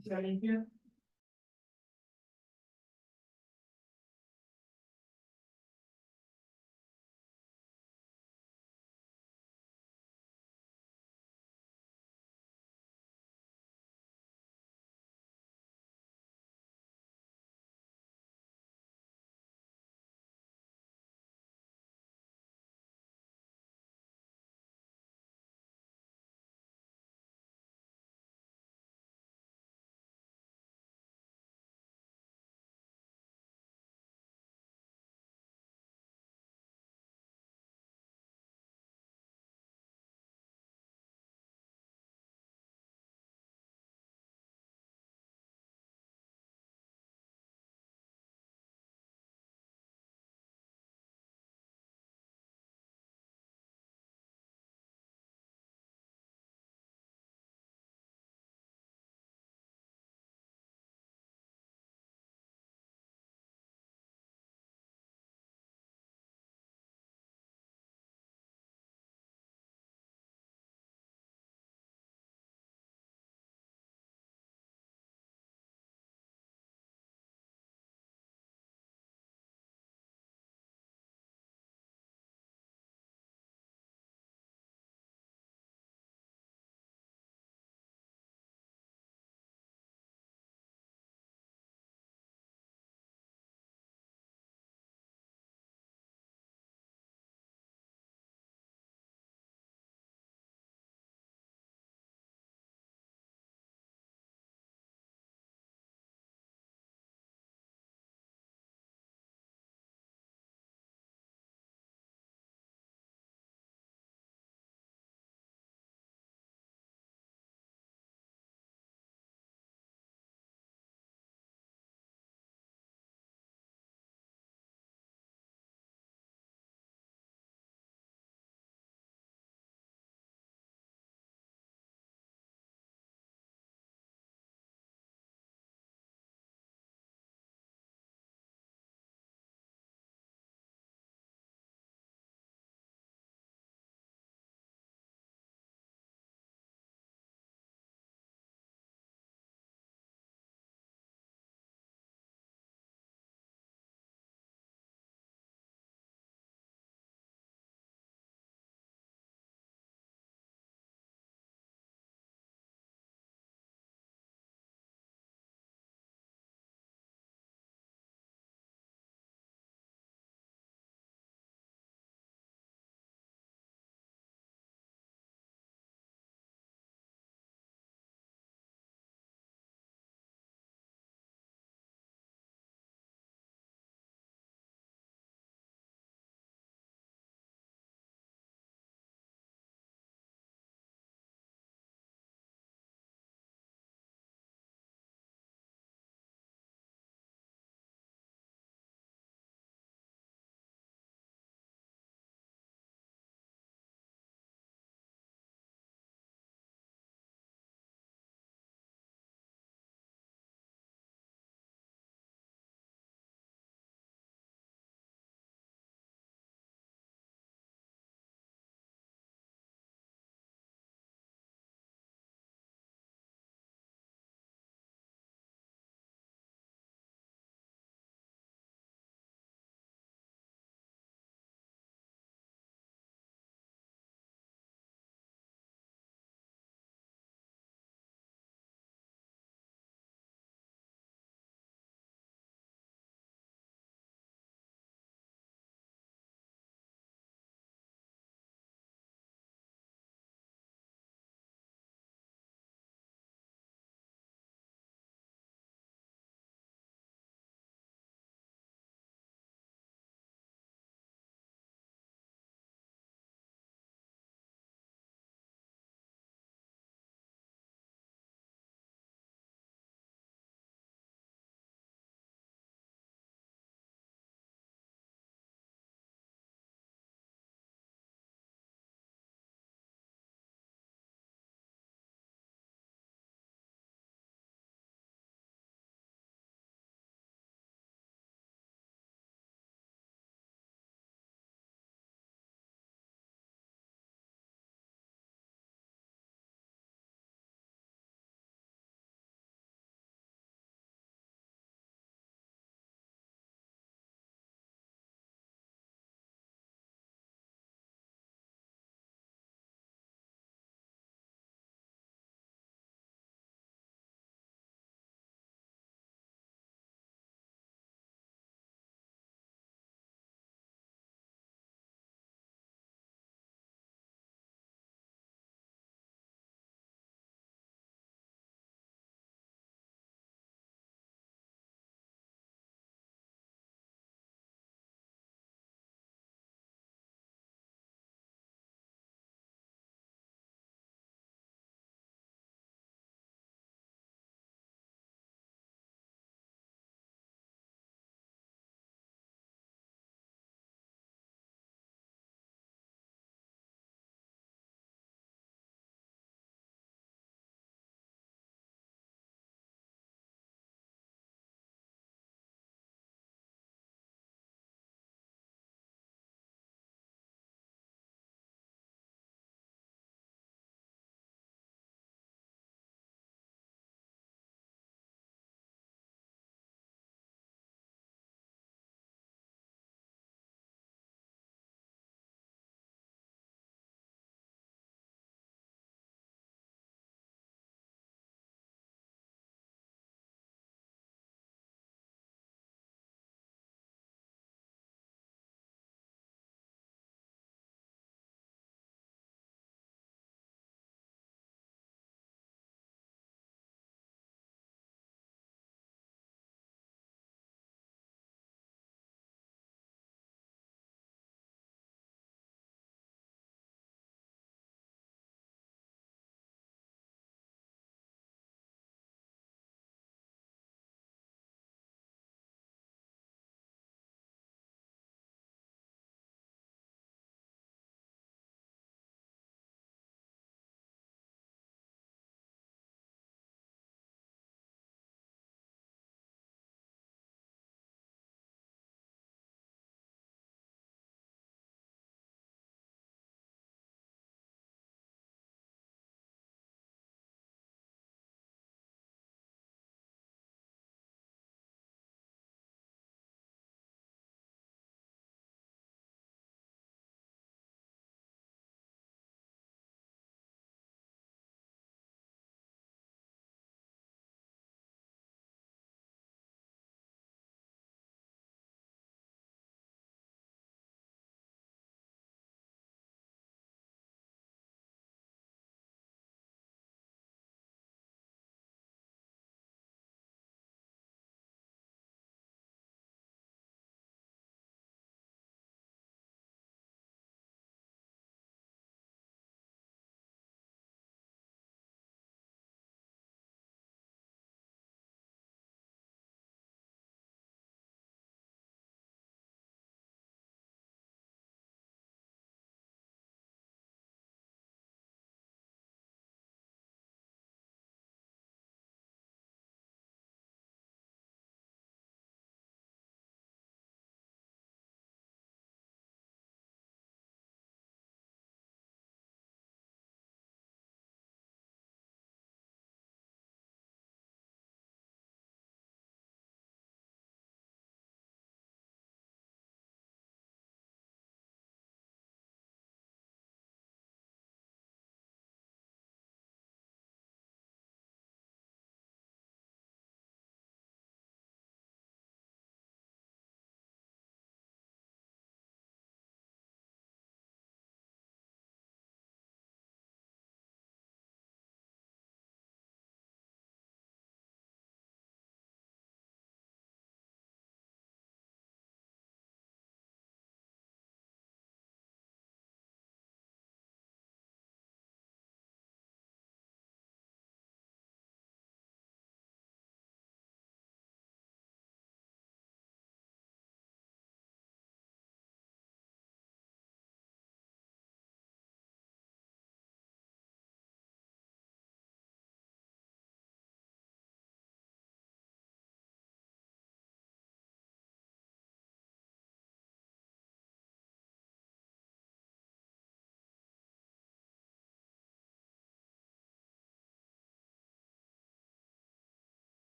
Se limpia.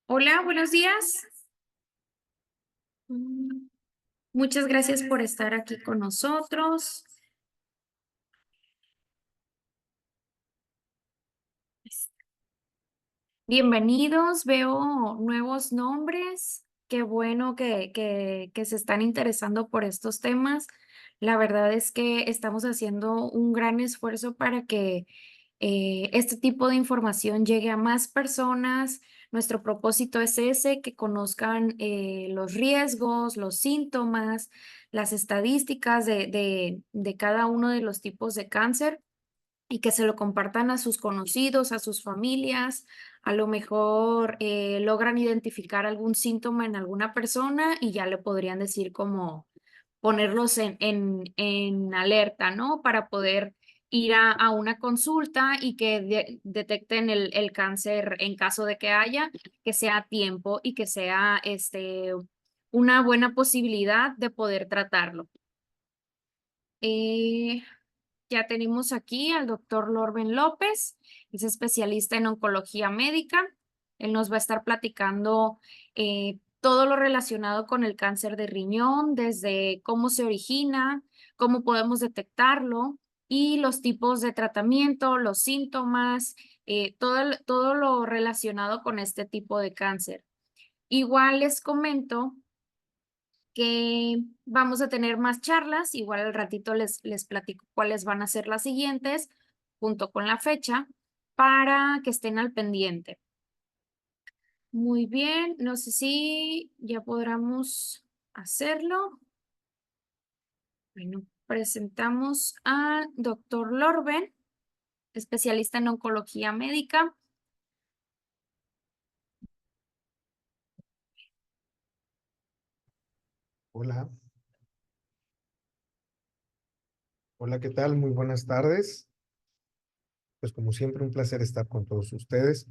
Hola, buenos días. Mm, Muchas gracias por estar aquí con nosotros. Bienvenidos, veo nuevos nombres. Qué bueno que se están interesando por estos temas. La verdad es que estamos haciendo un gran esfuerzo para que este tipo de información llegue a más personas. Nuestro propósito es ese, que conozcan los riesgos, los síntomas, las estadísticas de cada uno de los tipos de cáncer y que se lo compartan a sus conocidos, a sus familias. A lo mejor logran identificar algún síntoma en alguna persona y ya le podrían decir como ponerlos en alerta, ¿no? Para poder ir a una consulta y que detecten el cáncer en caso de que haya, que sea a tiempo y que sea una buena posibilidad de poder tratarlo. Eh, ya tenemos aquí al doctor Lorben López, es especialista en oncología médica. Él nos va a estar platicando todo lo relacionado con el cáncer de riñón, desde cómo se origina, cómo podemos detectarlo y los tipos de tratamiento, los síntomas, todo lo relacionado con este tipo de cáncer. Igual les comento que vamos a tener más charlas, igual al ratito les platico cuáles van a ser las siguientes, junto con la fecha, para que estén al pendiente. Muy bien, no sé si ya podamos hacerlo. Bueno, presentamos al doctor Lorben, especialista en oncología médica. Hola, hola, ¿qué tal? Muy buenas tardes. Pues como siempre, un placer estar con todos ustedes.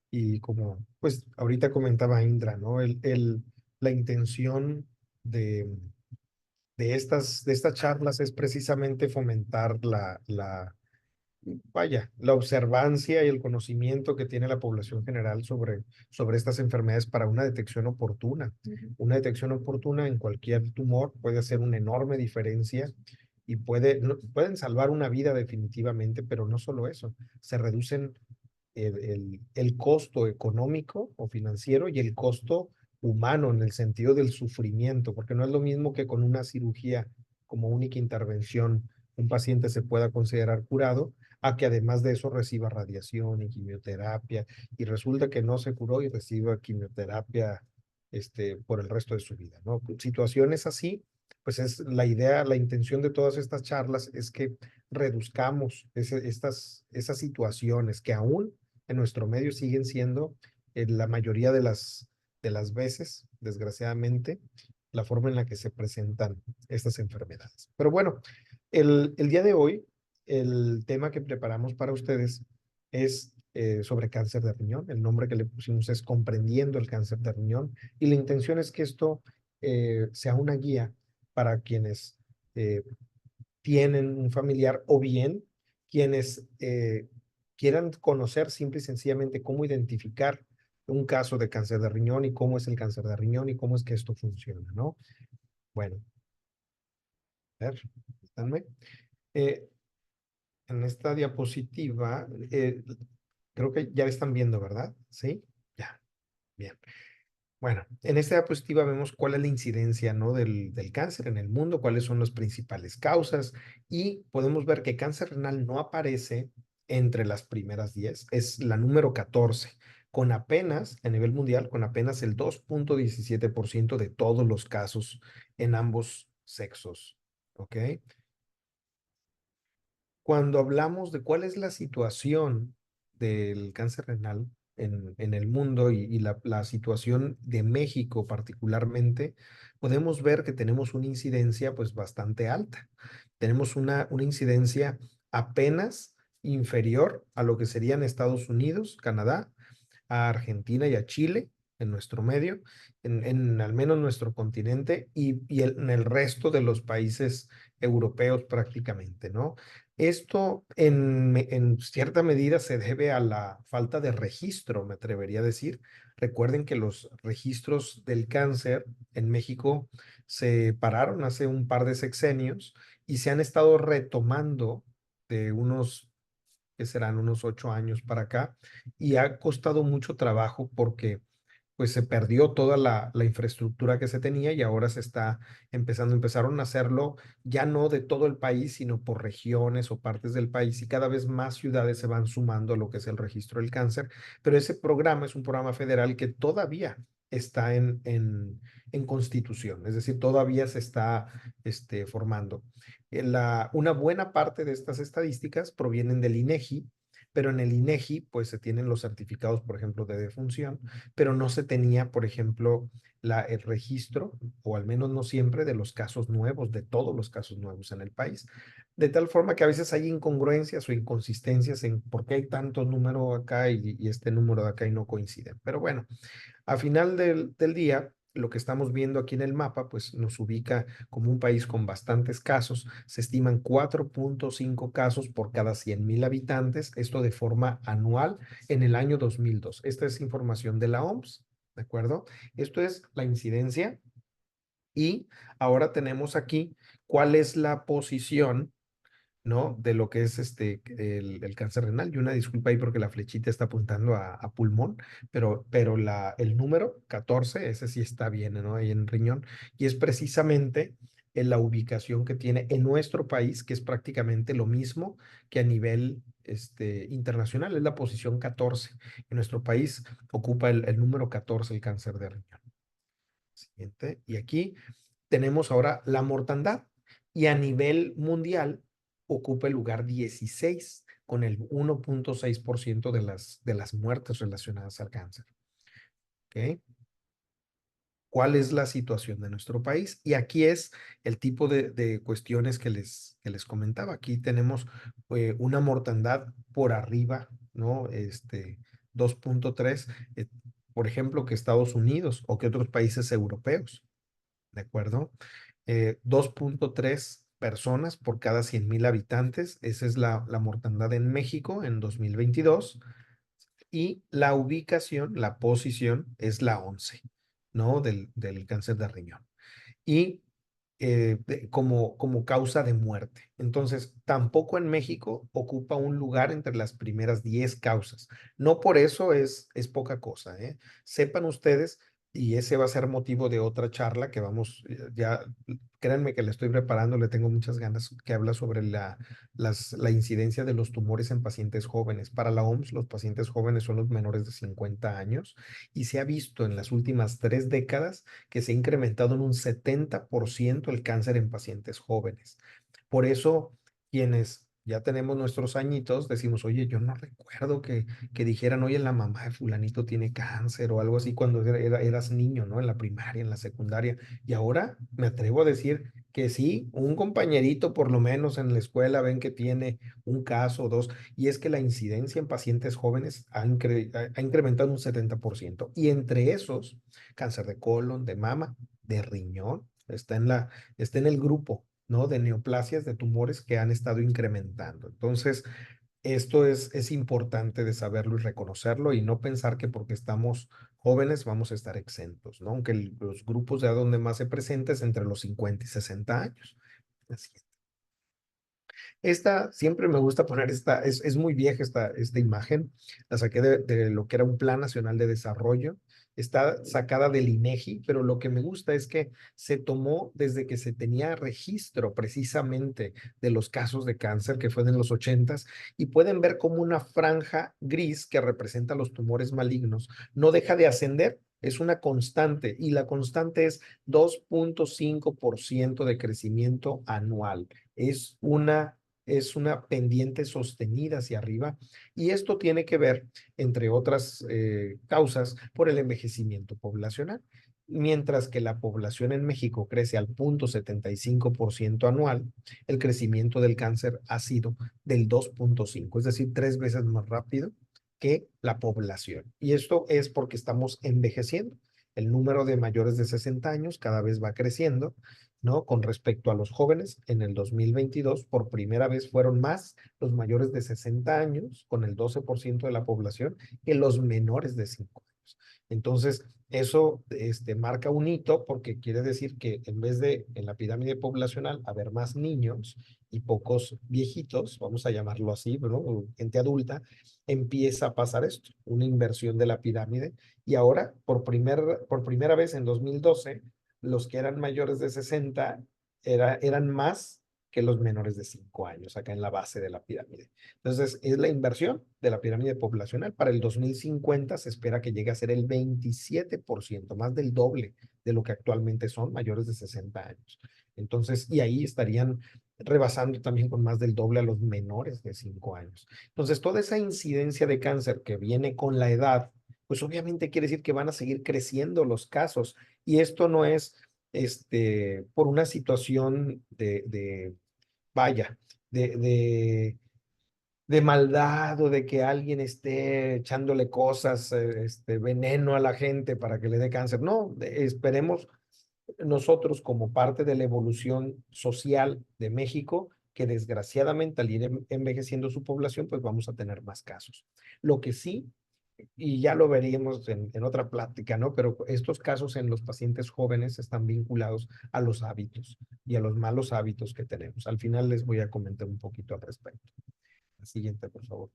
Y como pues ahorita comentaba Indra, ¿no? La intención de, de estas charlas es precisamente fomentar la observancia y el conocimiento que tiene la población general sobre estas enfermedades para una detección oportuna. Ujú. Una detección oportuna en cualquier tumor puede hacer una enorme diferencia y pueden salvar una vida definitivamente, pero no solo eso, se reducen el costo económico o financiero y el costo humano en el sentido del sufrimiento, porque no es lo mismo que con una cirugía como única intervención un paciente se pueda considerar curado, a que además de eso reciba radiación y quimioterapia, y resulta que no se curó y reciba quimioterapia por el resto de su vida, ¿no? Situaciones así, pues es la idea, la intención de todas estas charlas es que reduzcamos esas situaciones que aún en nuestro medio siguen siendo la mayoría de las veces, desgraciadamente, la forma en la que se presentan estas enfermedades. Pero bueno, el día de hoy, el tema que preparamos para ustedes es sobre cáncer de riñón. El nombre que le pusimos es Comprendiendo el cáncer de riñón. Y la intención es que esto sea una guía para quienes tienen un familiar o bien quienes quieran conocer simple y sencillamente cómo identificar un caso de cáncer de riñón y cómo es el cáncer de riñón y cómo es que esto funciona, ¿no? Bueno, a ver, ¿estánme? Eh, en esta diapositiva, creo que ya la están viendo, ¿verdad? ¿Sí? Ya, bien. Bueno, en esta diapositiva vemos cuál es la incidencia, ¿no? del cáncer en el mundo, cuáles son las principales causas y podemos ver que cáncer renal no aparece entre las primeras 10, es la número 14, con apenas, a nivel mundial, con apenas el 2,17% de todos los casos en ambos sexos, ¿ok? Cuando hablamos de cuál es la situación del cáncer renal en el mundo y la situación de México particularmente, podemos ver que tenemos una incidencia pues bastante alta. Tenemos una incidencia apenas inferior a lo que serían Estados Unidos, Canadá, a Argentina y a Chile en nuestro medio, en al menos nuestro continente y en el resto de los países europeos prácticamente, ¿no? Esto en cierta medida se debe a la falta de registro, me atrevería a decir. Recuerden que los registros del cáncer en México se pararon hace un par de sexenios y se han estado retomando de unos, que serán unos 8 años para acá, y ha costado mucho trabajo porque pues se perdió toda la infraestructura que se tenía y ahora se está empezaron a hacerlo ya no de todo el país, sino por regiones o partes del país, y cada vez más ciudades se van sumando a lo que es el registro del cáncer, pero ese programa es un programa federal que todavía está en constitución, es decir, todavía se está formando. Una buena parte de estas estadísticas provienen del INEGI, pero en el INEGI pues se tienen los certificados, por ejemplo, de defunción, pero no se tenía, por ejemplo, el registro, o al menos no siempre, de los casos nuevos, de todos los casos nuevos en el país. De tal forma que a veces hay incongruencias o inconsistencias en por qué hay tanto número acá y este número de acá y no coinciden. Pero bueno, a final del día, lo que estamos viendo aquí en el mapa, pues nos ubica como un país con bastantes casos. Se estiman 4.5 casos por cada 100,000 habitantes, esto de forma anual en el año 2002. Esta es información de la OMS, ¿de acuerdo? Esto es la incidencia, y ahora tenemos aquí cuál es la posición, ¿no? De lo que es el cáncer renal. Y una disculpa ahí porque la flechita está apuntando a pulmón, pero el número 14 ese sí está bien, ¿no? Ahí en riñón. Y es precisamente en la ubicación que tiene en nuestro país, que es prácticamente lo mismo que a nivel internacional, es la posición 14. En nuestro país ocupa el número 14 el cáncer de riñón. Siguiente. Y aquí tenemos ahora la mortandad, y a nivel mundial ocupa el lugar 16 con el 1.6% de las muertes relacionadas al cáncer. ¿Ok? ¿Cuál es la situación de nuestro país? Y aquí es el tipo de cuestiones que les comentaba. Aquí tenemos una mortandad por arriba, ¿no? 2.3, por ejemplo, que Estados Unidos o que otros países europeos. ¿De acuerdo? 2.3 personas por cada 100,000 habitantes. Esa es la mortandad en México en 2022. Y la ubicación, la posición es la 11, ¿no? Del cáncer de riñón. Y como causa de muerte. Entonces, tampoco en México ocupa un lugar entre las primeras 10 causas. No por eso es poca cosa, ¿eh? Sepan ustedes, y ese va a ser motivo de otra charla que vamos, ya, créanme que le estoy preparando, le tengo muchas ganas, que habla sobre la incidencia de los tumores en pacientes jóvenes. Para la OMS, los pacientes jóvenes son los menores de 50 años, y se ha visto en las últimas 3 décadas que se ha incrementado en un 70% el cáncer en pacientes jóvenes. Por eso, quienes ya tenemos nuestros añitos, decimos, oye, yo no recuerdo que dijeran, oye, la mamá de fulanito tiene cáncer o algo así cuando eras niño, ¿no? En la primaria, en la secundaria. Y ahora me atrevo a decir que sí, un compañerito por lo menos en la escuela ven que tiene un caso o dos, y es que la incidencia en pacientes jóvenes ha incrementado un 70%. Y entre esos, cáncer de colon, de mama, de riñón, está en el grupo, ¿no? De neoplasias, de tumores que han estado incrementando. Entonces, esto es importante de saberlo y reconocerlo, y no pensar que porque estamos jóvenes vamos a estar exentos, ¿no? Aunque los grupos de edad donde más se presenta es entre los 50 y 60 años. Así es. Esta, siempre me gusta poner es muy vieja esta imagen, la saqué de lo que era un Plan Nacional de Desarrollo, está sacada del INEGI, pero lo que me gusta es que se tomó desde que se tenía registro precisamente de los casos de cáncer, que fue en los 80s, y pueden ver como una franja gris que representa los tumores malignos no deja de ascender. Es una constante, y la constante es 2.5% de crecimiento anual. Es una pendiente sostenida hacia arriba, y esto tiene que ver, entre otras causas, por el envejecimiento poblacional. Mientras que la población en México crece al 0.75% anual, el crecimiento del cáncer ha sido del 2.5, es decir, 3 veces más rápido que la población. Y esto es porque estamos envejeciendo. El número de mayores de 60 años cada vez va creciendo, ¿no? Con respecto a los jóvenes, en el 2022, por primera vez fueron más los mayores de 60 años, con el 12% de la población, que los menores de 5 años. Entonces, eso marca un hito porque quiere decir que en vez de en la pirámide poblacional haber más niños y pocos viejitos, vamos a llamarlo así, ¿no? O gente adulta, empieza a pasar esto, una inversión de la pirámide. Y ahora, por primera vez en 2012, los que eran mayores de 60 eran más que los menores de 5 años, acá en la base de la pirámide. Entonces, es la inversión de la pirámide poblacional. Para el 2050 se espera que llegue a ser el 27%, más del doble de lo que actualmente son mayores de 60 años. Entonces, y ahí estarían rebasando también con más del doble a los menores de 5 años. Entonces, toda esa incidencia de cáncer que viene con la edad, pues obviamente quiere decir que van a seguir creciendo los casos. Y esto no es por una situación vaya, de, de, de maldad o de que alguien esté echándole cosas, veneno a la gente para que le dé cáncer. No, esperemos nosotros como parte de la evolución social de México, que desgraciadamente al ir envejeciendo su población, pues vamos a tener más casos. Lo que sí, y ya lo veríamos en otra plática, ¿no? Pero estos casos en los pacientes jóvenes están vinculados a los hábitos y a los malos hábitos que tenemos. Al final les voy a comentar un poquito al respecto. La siguiente, por favor.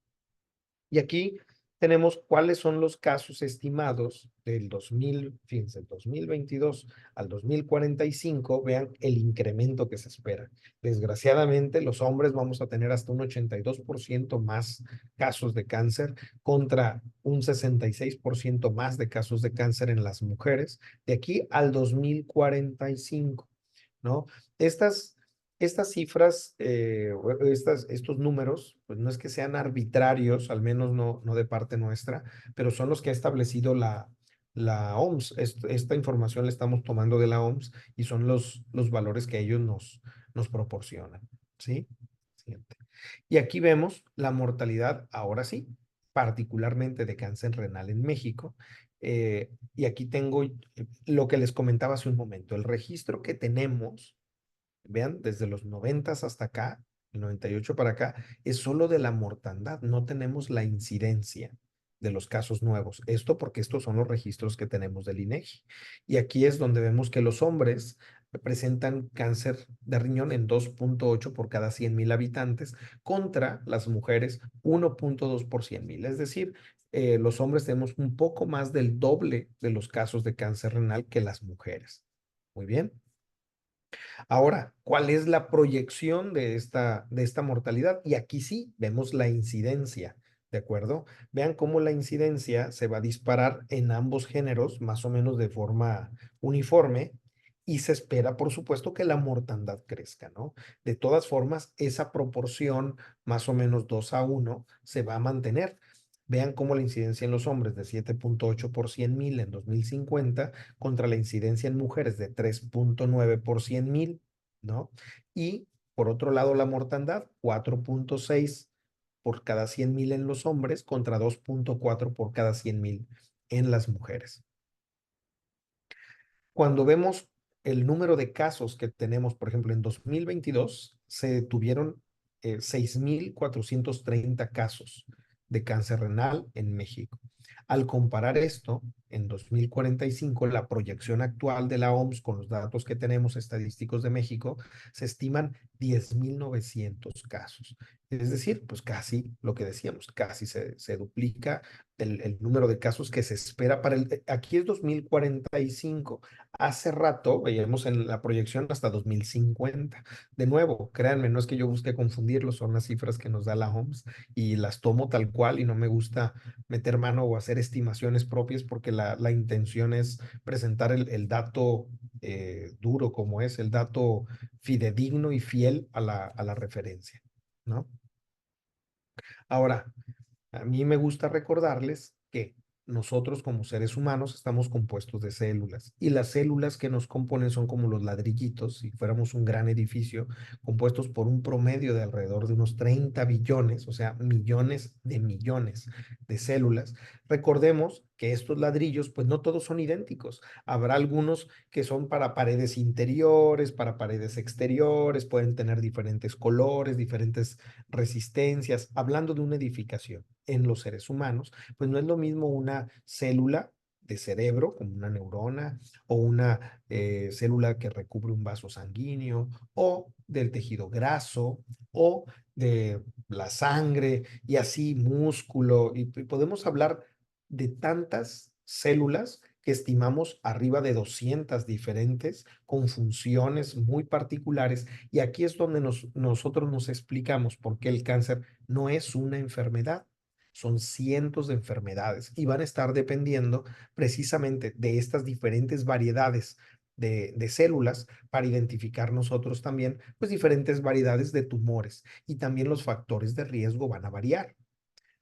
Y aquí tenemos cuáles son los casos estimados del 2000, fíjense, 2022 al 2045. Vean el incremento que se espera. Desgraciadamente, los hombres vamos a tener hasta un 82% más casos de cáncer contra un 66% más de casos de cáncer en las mujeres de aquí al 2045, ¿no? Estas estas cifras, estos números, pues no es que sean arbitrarios, al menos no de parte nuestra, pero son los que ha establecido la OMS. Esta información la estamos tomando de la OMS y son los valores que ellos nos proporcionan. ¿Sí? Siguiente. Y aquí vemos la mortalidad, ahora sí, particularmente de cáncer renal en México. Y aquí tengo lo que les comentaba hace un momento, el registro que tenemos. Vean, desde los 90 hasta acá, el 98 para acá, es solo de la mortandad, no tenemos la incidencia de los casos nuevos. Esto porque estos son los registros que tenemos del INEGI. Y aquí es donde vemos que los hombres presentan cáncer de riñón en 2.8 por cada 100,000 habitantes contra las mujeres 1.2 por 100,000. Es decir, los hombres tenemos un poco más del doble de los casos de cáncer renal que las mujeres. Muy bien. Ahora, ¿cuál es la proyección de esta mortalidad? Y aquí sí vemos la incidencia, ¿de acuerdo? Vean cómo la incidencia se va a disparar en ambos géneros, más o menos de forma uniforme, y se espera, por supuesto, que la mortandad crezca, ¿no? De todas formas, esa proporción, más o menos 2 a 1, se va a mantener. Vean cómo la incidencia en los hombres de 7.8 por 100,000 en 2050 contra la incidencia en mujeres de 3.9 por 100,000, ¿no? Y por otro lado, la mortandad, 4.6 por cada 100,000 en los hombres contra 2.4 por cada 100,000 en las mujeres. Cuando vemos el número de casos que tenemos, por ejemplo, en 2022 se tuvieron 6,430 casos de cáncer renal en México. Al comparar esto, en 2045, la proyección actual de la OMS con los datos que tenemos estadísticos de México, se estiman 10,900 casos. Es decir, pues casi lo que decíamos, casi se duplica el número de casos que se espera para aquí es 2045. Hace rato veíamos en la proyección hasta 2050. De nuevo, créanme, no es que yo busque confundirlos, son las cifras que nos da la OMS y las tomo tal cual y no me gusta meter mano o hacer estimaciones propias porque la intención es presentar el dato duro como es, el dato fidedigno y fiel a la referencia, ¿no? Ahora, a mí me gusta recordarles que nosotros como seres humanos estamos compuestos de células y las células que nos componen son como los ladrillitos, si fuéramos un gran edificio, compuestos por un promedio de alrededor de unos 30 billones, o sea, millones de células. Recordemos que estos ladrillos, pues no todos son idénticos. Habrá algunos que son para paredes interiores, para paredes exteriores, pueden tener diferentes colores, diferentes resistencias. Hablando de una edificación en los seres humanos, pues no es lo mismo una célula de cerebro, como una neurona, o una célula que recubre un vaso sanguíneo, o del tejido graso, o de la sangre, y así músculo, y podemos hablar de tantas células que estimamos arriba de 200 diferentes, con funciones muy particulares, y aquí es donde nosotros nos explicamos por qué el cáncer no es una enfermedad. Son cientos de enfermedades y van a estar dependiendo precisamente de estas diferentes variedades de células para identificar nosotros también, pues diferentes variedades de tumores, y también los factores de riesgo van a variar.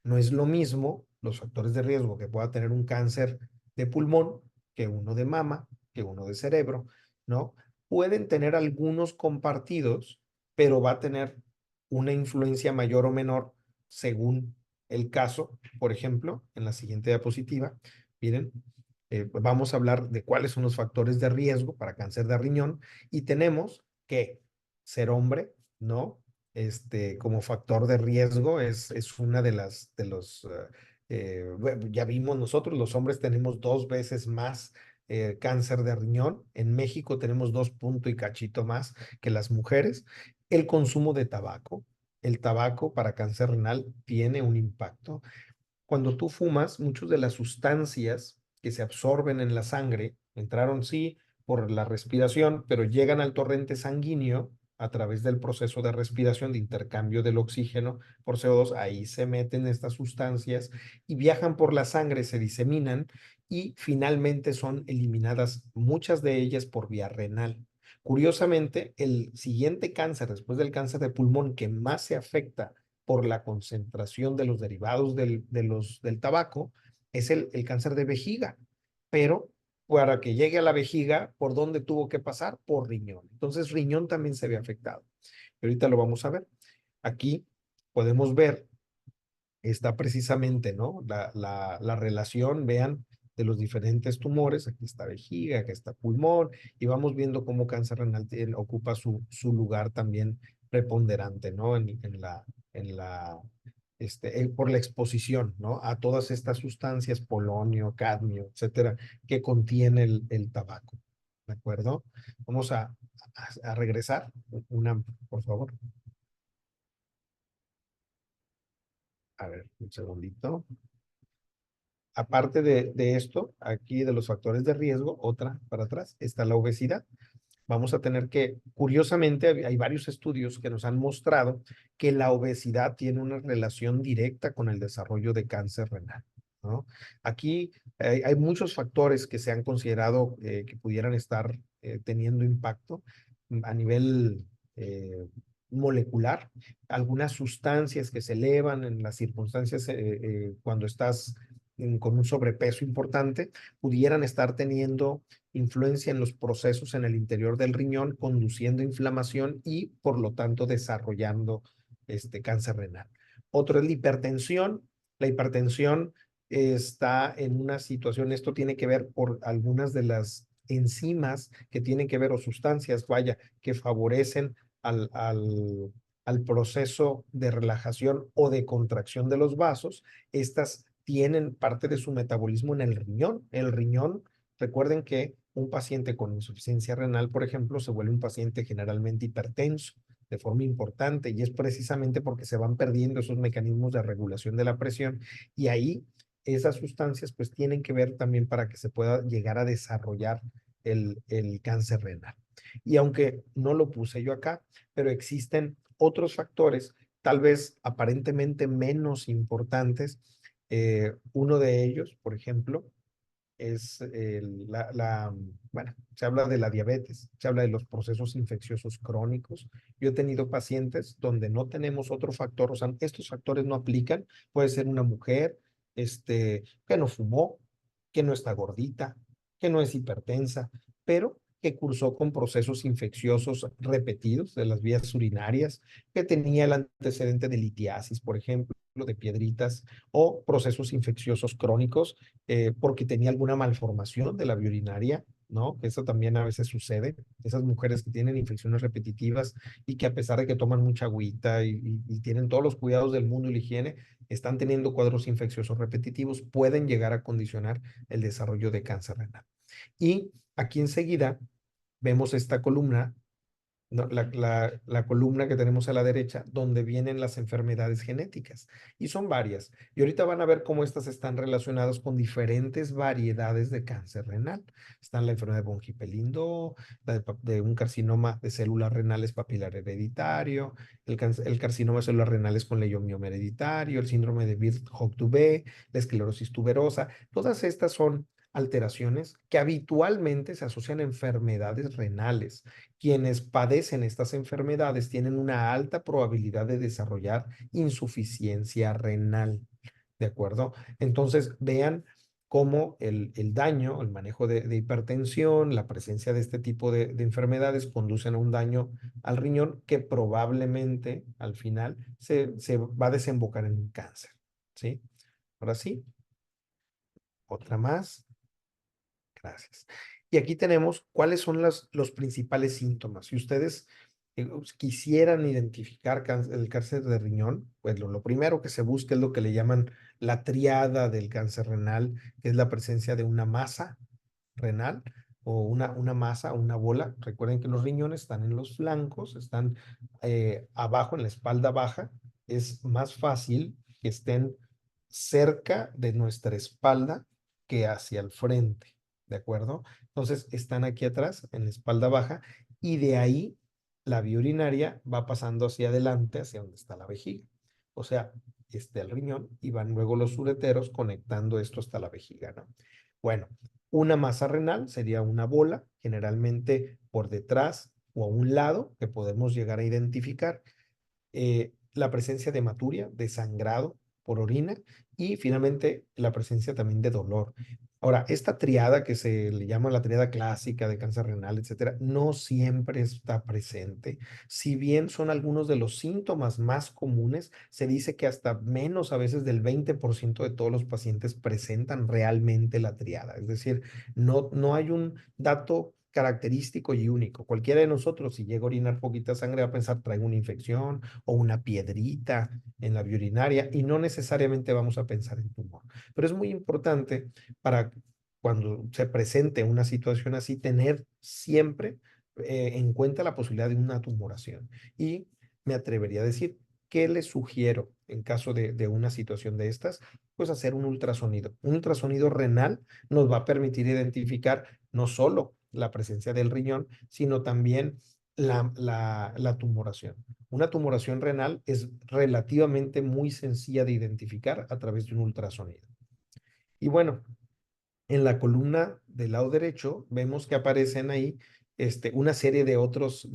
No es lo mismo los factores de riesgo que pueda tener un cáncer de pulmón que uno de mama, que uno de cerebro, ¿no? Pueden tener algunos compartidos, pero va a tener una influencia mayor o menor según el caso. Por ejemplo, en la siguiente diapositiva, miren, pues vamos a hablar de cuáles son los factores de riesgo para cáncer de riñón, y tenemos que ser hombre, ¿no? Como factor de riesgo es una de bueno, ya vimos nosotros, los hombres tenemos 2 veces más cáncer de riñón. En México tenemos 2 puntos y cachito más que las mujeres. El consumo de tabaco. El tabaco para cáncer renal tiene un impacto. Cuando tú fumas, muchas de las sustancias que se absorben en la sangre entraron, sí, por la respiración, pero llegan al torrente sanguíneo a través del proceso de respiración, de intercambio del oxígeno por CO2. Ahí se meten estas sustancias y viajan por la sangre, se diseminan y finalmente son eliminadas, muchas de ellas por vía renal. Curiosamente, el siguiente cáncer, después del cáncer de pulmón, que más se afecta por la concentración de los derivados del tabaco, es el cáncer de vejiga. Pero para que llegue a la vejiga, ¿por dónde tuvo que pasar? Por riñón. Entonces, riñón también se ve afectado. Y ahorita lo vamos a ver. Aquí podemos ver, está precisamente, ¿no? La relación, vean, de los diferentes tumores. Aquí está vejiga, aquí está pulmón, y vamos viendo cómo cáncer renal ocupa su lugar también preponderante, ¿no? Por la exposición, ¿no? A todas estas sustancias, polonio, cadmio, etcétera, que contiene el tabaco. ¿De acuerdo? Vamos a regresar. Por favor. A ver, un segundito. Aparte de esto, aquí de los factores de riesgo, otra para atrás, está la obesidad. Vamos a tener que, curiosamente, hay varios estudios que nos han mostrado que la obesidad tiene una relación directa con el desarrollo de cáncer renal, ¿no? Aquí hay muchos factores que se han considerado que pudieran estar teniendo impacto a nivel molecular. Algunas sustancias que se elevan en las circunstancias cuando estás con un sobrepeso importante, pudieran estar teniendo influencia en los procesos en el interior del riñón, conduciendo inflamación y, por lo tanto, desarrollando cáncer renal. Otro es la hipertensión. La hipertensión está en una situación, esto tiene que ver por algunas de las enzimas que tienen que ver, o sustancias, vaya, que favorecen al proceso de relajación o de contracción de los vasos. Estas tienen parte de su metabolismo en el riñón. El riñón, recuerden que un paciente con insuficiencia renal, por ejemplo, se vuelve un paciente generalmente hipertenso de forma importante, y es precisamente porque se van perdiendo esos mecanismos de regulación de la presión, y ahí esas sustancias pues tienen que ver también para que se pueda llegar a desarrollar el cáncer renal. Y aunque no lo puse yo acá, pero existen otros factores, tal vez aparentemente menos importantes. Uno de ellos, por ejemplo, es bueno, se habla de la diabetes, se habla de los procesos infecciosos crónicos. Yo he tenido pacientes donde no tenemos otro factor, o sea, estos factores no aplican. Puede ser una mujer, que no fumó, que no está gordita, que no es hipertensa, pero que cursó con procesos infecciosos repetidos de las vías urinarias, que tenía el antecedente de litiasis, por ejemplo, ejemplo, de piedritas o procesos infecciosos crónicos porque tenía alguna malformación de la vía urinaria, ¿no? Eso también a veces sucede. Esas mujeres que tienen infecciones repetitivas y que a pesar de que toman mucha agüita y tienen todos los cuidados del mundo y la higiene, están teniendo cuadros infecciosos repetitivos, pueden llegar a condicionar el desarrollo de cáncer renal. Y aquí enseguida vemos esta columna, ¿no? La columna que tenemos a la derecha, donde vienen las enfermedades genéticas. Y son varias. Y ahorita van a ver cómo estas están relacionadas con diferentes variedades de cáncer renal. Están la enfermedad de von Hippel-Lindau, de un carcinoma de células renales papilar hereditario, el carcinoma de células renales con leiomioma hereditario, el síndrome de Birt-Hogg-Dubé, la esclerosis tuberosa. Todas estas son alteraciones que habitualmente se asocian a enfermedades renales. Quienes padecen estas enfermedades tienen una alta probabilidad de desarrollar insuficiencia renal, ¿de acuerdo? Entonces, vean cómo el daño, el manejo de hipertensión, la presencia de este tipo de enfermedades conducen a un daño al riñón que probablemente al final se va a desembocar en un cáncer, ¿sí? Ahora sí, otra más. Gracias. Y aquí tenemos cuáles son los principales síntomas. Si ustedes quisieran identificar el cáncer de riñón, pues lo primero que se busca es lo que le llaman la triada del cáncer renal, que es la presencia de una masa renal o una masa, una bola. Recuerden que los riñones están en los flancos, están abajo, en la espalda baja. Es más fácil que estén cerca de nuestra espalda que hacia el frente. ¿De acuerdo? Entonces están aquí atrás, en la espalda baja, y de ahí la vía urinaria va pasando hacia adelante, hacia donde está la vejiga. O sea, está el riñón y van luego los ureteros conectando esto hasta la vejiga, ¿no? Bueno, una masa renal sería una bola, generalmente por detrás o a un lado, que podemos llegar a identificar. La presencia de hematuria, de sangrado por orina y finalmente la presencia también de dolor. Ahora, esta triada que se le llama la triada clásica de cáncer renal, etcétera, no siempre está presente. Si bien son algunos de los síntomas más comunes, se dice que hasta menos a veces del 20% de todos los pacientes presentan realmente la triada. Es decir, no hay un dato característico y único. Cualquiera de nosotros, si llega a orinar poquita sangre, va a pensar traigo una infección o una piedrita en la vía urinaria y no necesariamente vamos a pensar en tumor. Pero es muy importante para cuando se presente una situación así, tener siempre en cuenta la posibilidad de una tumoración. Y me atrevería a decir, ¿qué les sugiero en caso de una situación de estas? Pues hacer un ultrasonido. Un ultrasonido renal nos va a permitir identificar no solo la presencia del riñón, sino también la tumoración. Una tumoración renal es relativamente muy sencilla de identificar a través de un ultrasonido. Y bueno, en la columna del lado derecho vemos que aparecen ahí una serie de otros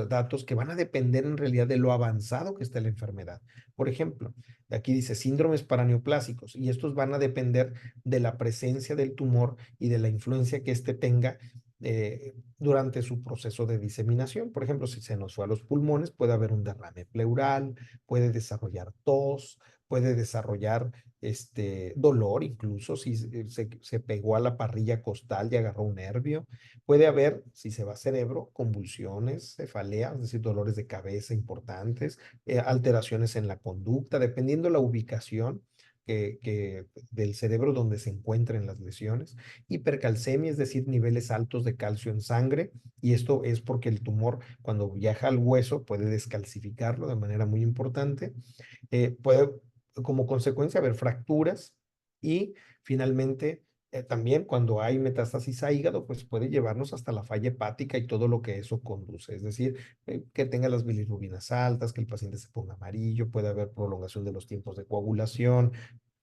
datos que van a depender en realidad de lo avanzado que esté la enfermedad. Por ejemplo, aquí dice síndromes paraneoplásicos y estos van a depender de la presencia del tumor y de la influencia que éste tenga durante su proceso de diseminación. Por ejemplo, si se nos fue a los pulmones, puede haber un derrame pleural, puede desarrollar tos, puede desarrollar dolor, incluso si se pegó a la parrilla costal y agarró un nervio. Puede haber, si se va a cerebro, convulsiones, cefaleas, es decir, dolores de cabeza importantes, alteraciones en la conducta, dependiendo la ubicación del cerebro donde se encuentren las lesiones. Hipercalcemia, es decir, niveles altos de calcio en sangre, y esto es porque el tumor, cuando viaja al hueso, puede descalcificarlo de manera muy importante. Puede como consecuencia haber fracturas y finalmente también cuando hay metástasis a hígado, pues puede llevarnos hasta la falla hepática y todo lo que eso conduce. Es decir, que tenga las bilirrubinas altas, que el paciente se ponga amarillo, puede haber prolongación de los tiempos de coagulación.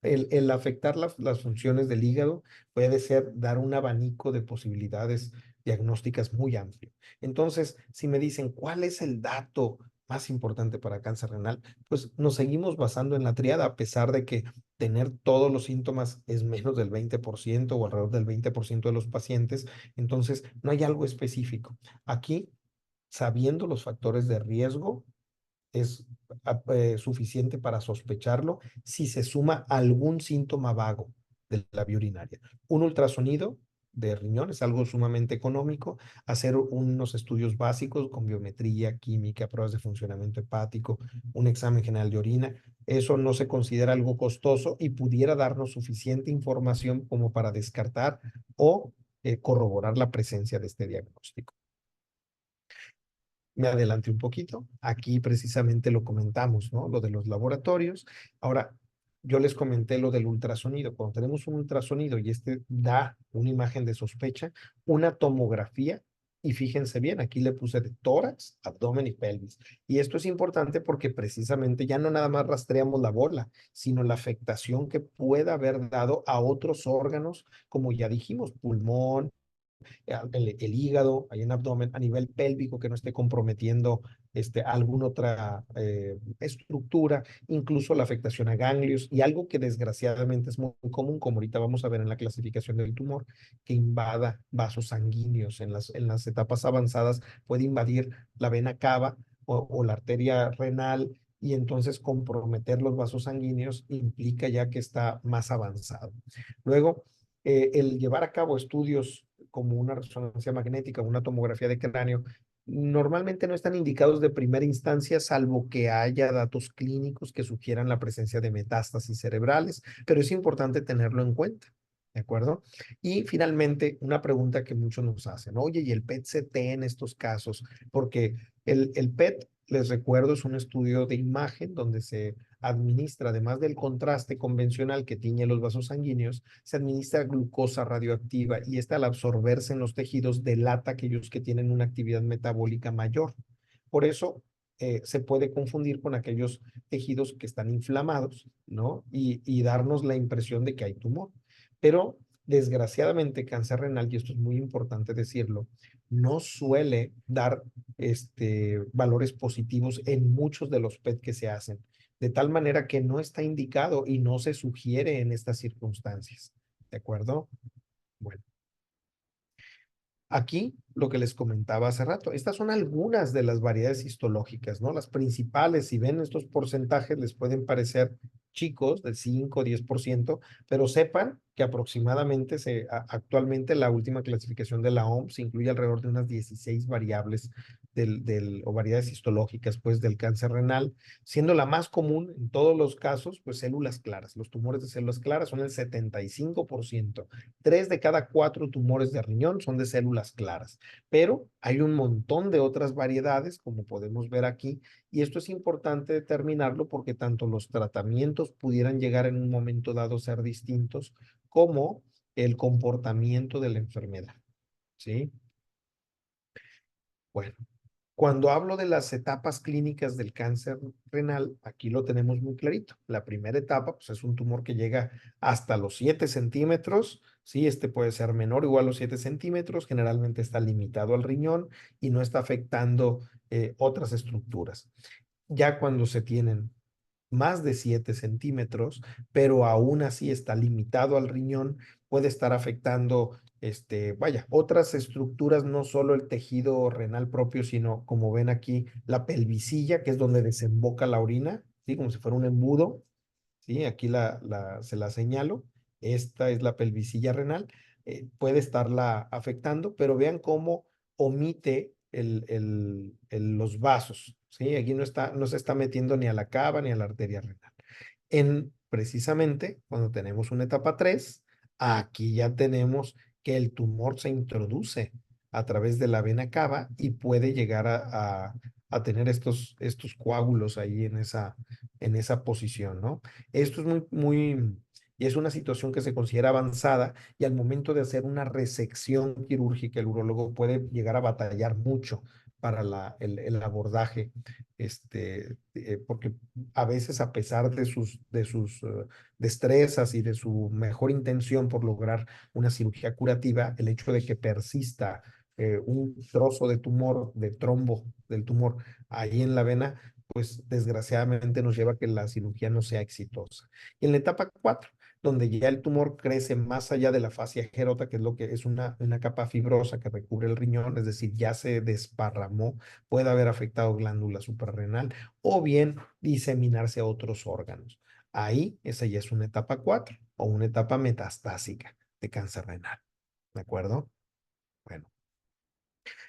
El afectar las funciones del hígado puede ser dar un abanico de posibilidades diagnósticas muy amplio. Entonces, si me dicen, ¿cuál es el dato más importante para cáncer renal? Pues nos seguimos basando en la triada, a pesar de que tener todos los síntomas es menos del 20% o alrededor del 20% de los pacientes, entonces no hay algo específico. Aquí, sabiendo los factores de riesgo, es suficiente para sospecharlo si se suma algún síntoma vago de la vía urinaria. Un ultrasonido de riñón es algo sumamente económico, hacer unos estudios básicos con biometría, química, pruebas de funcionamiento hepático, un examen general de orina, eso no se considera algo costoso y pudiera darnos suficiente información como para descartar o corroborar la presencia de este diagnóstico. Me adelanté un poquito. Aquí precisamente lo comentamos, ¿no? Lo de los laboratorios. Ahora, yo les comenté lo del ultrasonido. Cuando tenemos un ultrasonido y este da una imagen de sospecha, una tomografía, y fíjense bien, aquí le puse de tórax, abdomen y pelvis. Y esto es importante porque precisamente ya no nada más rastreamos la bola, sino la afectación que pueda haber dado a otros órganos, como ya dijimos, pulmón, el hígado, hay un abdomen a nivel pélvico que no esté comprometiendo alguna otra estructura, incluso la afectación a ganglios y algo que desgraciadamente es muy común, como ahorita vamos a ver en la clasificación del tumor, que invada vasos sanguíneos. En las etapas avanzadas puede invadir la vena cava o la arteria renal y entonces comprometer los vasos sanguíneos implica ya que está más avanzado. Luego, el llevar a cabo estudios como una resonancia magnética, una tomografía de cráneo, normalmente no están indicados de primera instancia, salvo que haya datos clínicos que sugieran la presencia de metástasis cerebrales, pero es importante tenerlo en cuenta. ¿De acuerdo? Y finalmente, una pregunta que muchos nos hacen, oye, ¿y el PET-CT en estos casos? Porque el PET, les recuerdo, es un estudio de imagen donde se administra, además del contraste convencional que tiñe los vasos sanguíneos, se administra glucosa radioactiva y esta al absorberse en los tejidos delata aquellos que tienen una actividad metabólica mayor. Por eso se puede confundir con aquellos tejidos que están inflamados, ¿no? Y darnos la impresión de que hay tumor. Pero desgraciadamente cáncer renal, y esto es muy importante decirlo, no suele dar valores positivos en muchos de los PET que se hacen, de tal manera que no está indicado y no se sugiere en estas circunstancias. ¿De acuerdo? Bueno, aquí lo que les comentaba hace rato, estas son algunas de las variedades histológicas, ¿no? Las principales, si ven estos porcentajes, les pueden parecer chicos, del 5 o 10%, pero sepan que aproximadamente actualmente la última clasificación de la OMS incluye alrededor de unas 16 variables o variedades histológicas, pues, del cáncer renal, siendo la más común en todos los casos, pues, células claras. Los tumores de células claras son el 75%. 3 de cada 4 tumores de riñón son de células claras, pero hay un montón de otras variedades, como podemos ver aquí, y esto es importante determinarlo porque tanto los tratamientos pudieran llegar en un momento dado a ser distintos, como el comportamiento de la enfermedad, ¿sí? Bueno, cuando hablo de las etapas clínicas del cáncer renal, aquí lo tenemos muy clarito. La primera etapa, pues es un tumor que llega hasta los 7 centímetros, ¿sí? Este puede ser menor o igual a los 7 centímetros, generalmente está limitado al riñón y no está afectando otras estructuras. Ya cuando se tienen más de 7 centímetros, pero aún así está limitado al riñón, puede estar afectando, vaya, otras estructuras, no solo el tejido renal propio, sino como ven aquí, la pelvisilla, que es donde desemboca la orina, ¿sí? Como si fuera un embudo, ¿sí? Aquí se la señalo. Esta es la pelvisilla renal. Puede estarla afectando, pero vean cómo omite los vasos, ¿sí? Aquí no se está metiendo ni a la cava ni a la arteria renal. Precisamente cuando tenemos una etapa 3, aquí ya tenemos que el tumor se introduce a través de la vena cava y puede llegar a tener estos coágulos ahí en esa posición, ¿no? Esto es y es una situación que se considera avanzada y al momento de hacer una resección quirúrgica, el urólogo puede llegar a batallar mucho para el abordaje, porque a veces a pesar de sus destrezas y de su mejor intención por lograr una cirugía curativa, el hecho de que persista un trozo de tumor, de trombo del tumor ahí en la vena, pues desgraciadamente nos lleva a que la cirugía no sea exitosa. Y en la etapa 4 donde ya el tumor crece más allá de la fascia gerota, que es lo que es una capa fibrosa que recubre el riñón, es decir, ya se desparramó, puede haber afectado glándula suprarrenal o bien diseminarse a otros órganos. Ahí, esa ya es una etapa 4 o una etapa metastásica de cáncer renal. ¿De acuerdo? Bueno.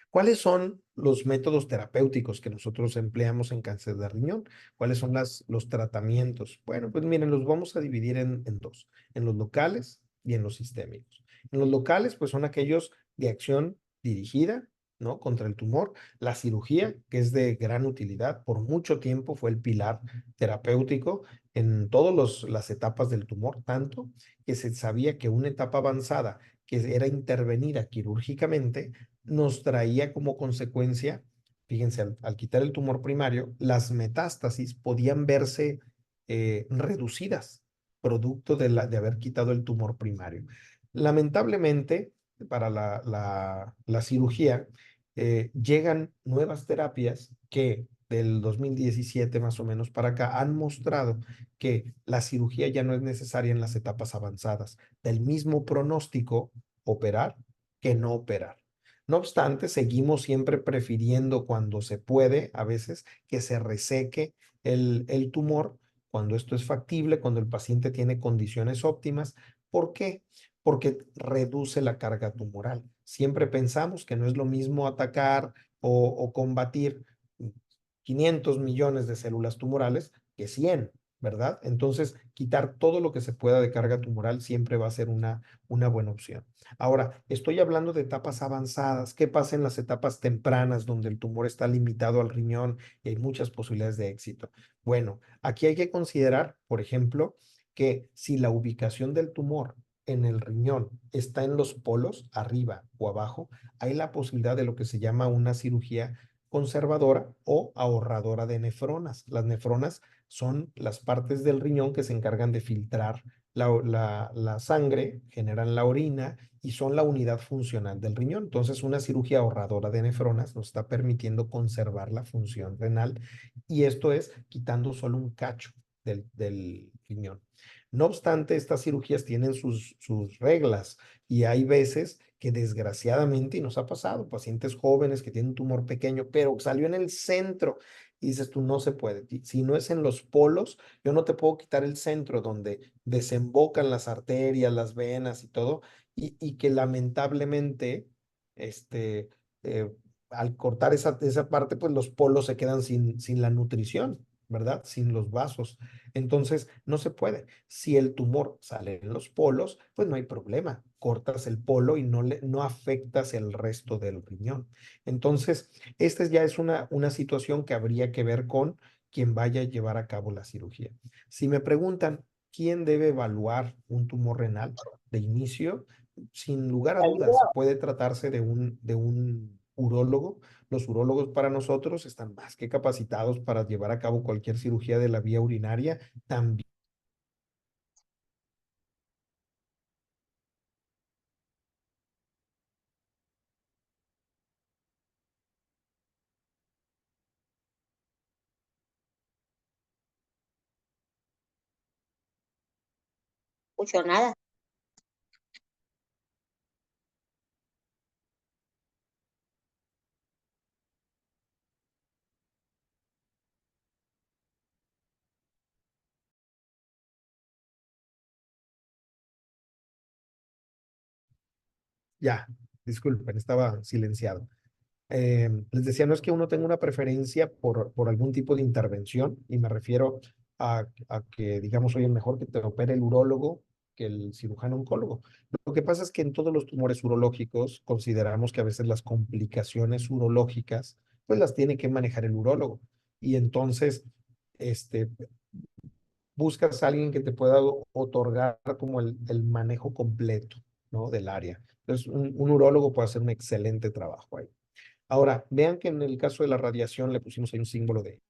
¿Cuáles son los métodos terapéuticos que nosotros empleamos en cáncer de riñón? ¿Cuáles son los tratamientos? Bueno, pues miren, los vamos a dividir en dos, en los locales y en los sistémicos. En los locales, pues son aquellos de acción dirigida, ¿no? Contra el tumor. La cirugía, que es de gran utilidad, por mucho tiempo fue el pilar terapéutico en todas las etapas del tumor, tanto que se sabía que una etapa avanzada, que era intervenida quirúrgicamente, nos traía como consecuencia, fíjense, al quitar el tumor primario, las metástasis podían verse reducidas, producto de haber quitado el tumor primario. Lamentablemente, para la cirugía, llegan nuevas terapias que del 2017 más o menos para acá han mostrado que la cirugía ya no es necesaria en las etapas avanzadas, del mismo pronóstico operar que no operar. No obstante, seguimos siempre prefiriendo cuando se puede, a veces, que se reseque el tumor, cuando esto es factible, cuando el paciente tiene condiciones óptimas. ¿Por qué? Porque reduce la carga tumoral. Siempre pensamos que no es lo mismo atacar o combatir 500 millones de células tumorales que 100, ¿verdad? Entonces, quitar todo lo que se pueda de carga tumoral siempre va a ser una buena opción. Ahora, estoy hablando de etapas avanzadas. ¿Qué pasa en las etapas tempranas donde el tumor está limitado al riñón y hay muchas posibilidades de éxito? Bueno, aquí hay que considerar, por ejemplo, que si la ubicación del tumor en el riñón está en los polos, arriba o abajo, hay la posibilidad de lo que se llama una cirugía conservadora o ahorradora de nefronas. Las nefronas son las partes del riñón que se encargan de filtrar la sangre, generan la orina y son la unidad funcional del riñón. Entonces, una cirugía ahorradora de nefronas nos está permitiendo conservar la función renal y esto es quitando solo un cacho del riñón. No obstante, estas cirugías tienen sus reglas y hay veces que desgraciadamente, y nos ha pasado, pacientes jóvenes que tienen un tumor pequeño, pero salió en el centro y dices tú, no se puede. Si no es en los polos, yo no te puedo quitar el centro donde desembocan las arterias, las venas y todo, y que lamentablemente, este, eh, al cortar esa parte, pues los polos se quedan sin la nutrición, ¿verdad? Sin los vasos. Entonces, no se puede. Si el tumor sale en los polos, pues no hay problema. Cortas el polo y no afectas el resto del riñón. Entonces, esta ya es una situación que habría que ver con quien vaya a llevar a cabo la cirugía. Si me preguntan, ¿quién debe evaluar un tumor renal de inicio? Sin lugar a dudas, puede tratarse de un urólogo. Los urólogos para nosotros están más que capacitados para llevar a cabo cualquier cirugía de la vía urinaria. También Escucho nada. ya, disculpen, estaba silenciado. Les decía, no es que uno tenga una preferencia por algún tipo de intervención, y me refiero a que, digamos, oye, mejor que te opere el urólogo que el cirujano oncólogo. Lo que pasa es que en todos los tumores urológicos consideramos que a veces las complicaciones urológicas, pues las tiene que manejar el urólogo. Y entonces, este, buscas a alguien que te pueda otorgar como el manejo completo, ¿no? Del área. Entonces, un urólogo puede hacer un excelente trabajo ahí. Ahora, vean que en el caso de la radiación le pusimos ahí un símbolo de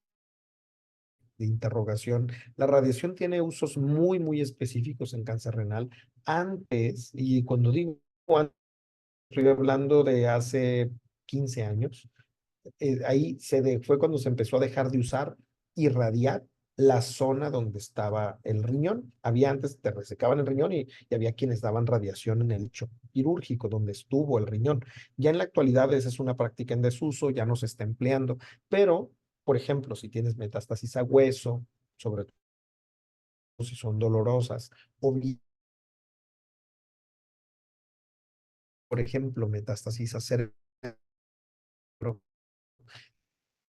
interrogación. La radiación tiene usos muy, muy específicos en cáncer renal. Antes, y cuando digo antes, estoy hablando de hace 15 años, ahí fue cuando se empezó a dejar de usar irradiar la zona donde estaba el riñón. Había antes, te resecaban el riñón y había quienes daban radiación en el lecho quirúrgico donde estuvo el riñón. Ya en la actualidad esa es una práctica en desuso, ya no se está empleando, pero, por ejemplo, si tienes metástasis a hueso, sobre todo si son dolorosas, o bien, por ejemplo, metástasis a cerebro,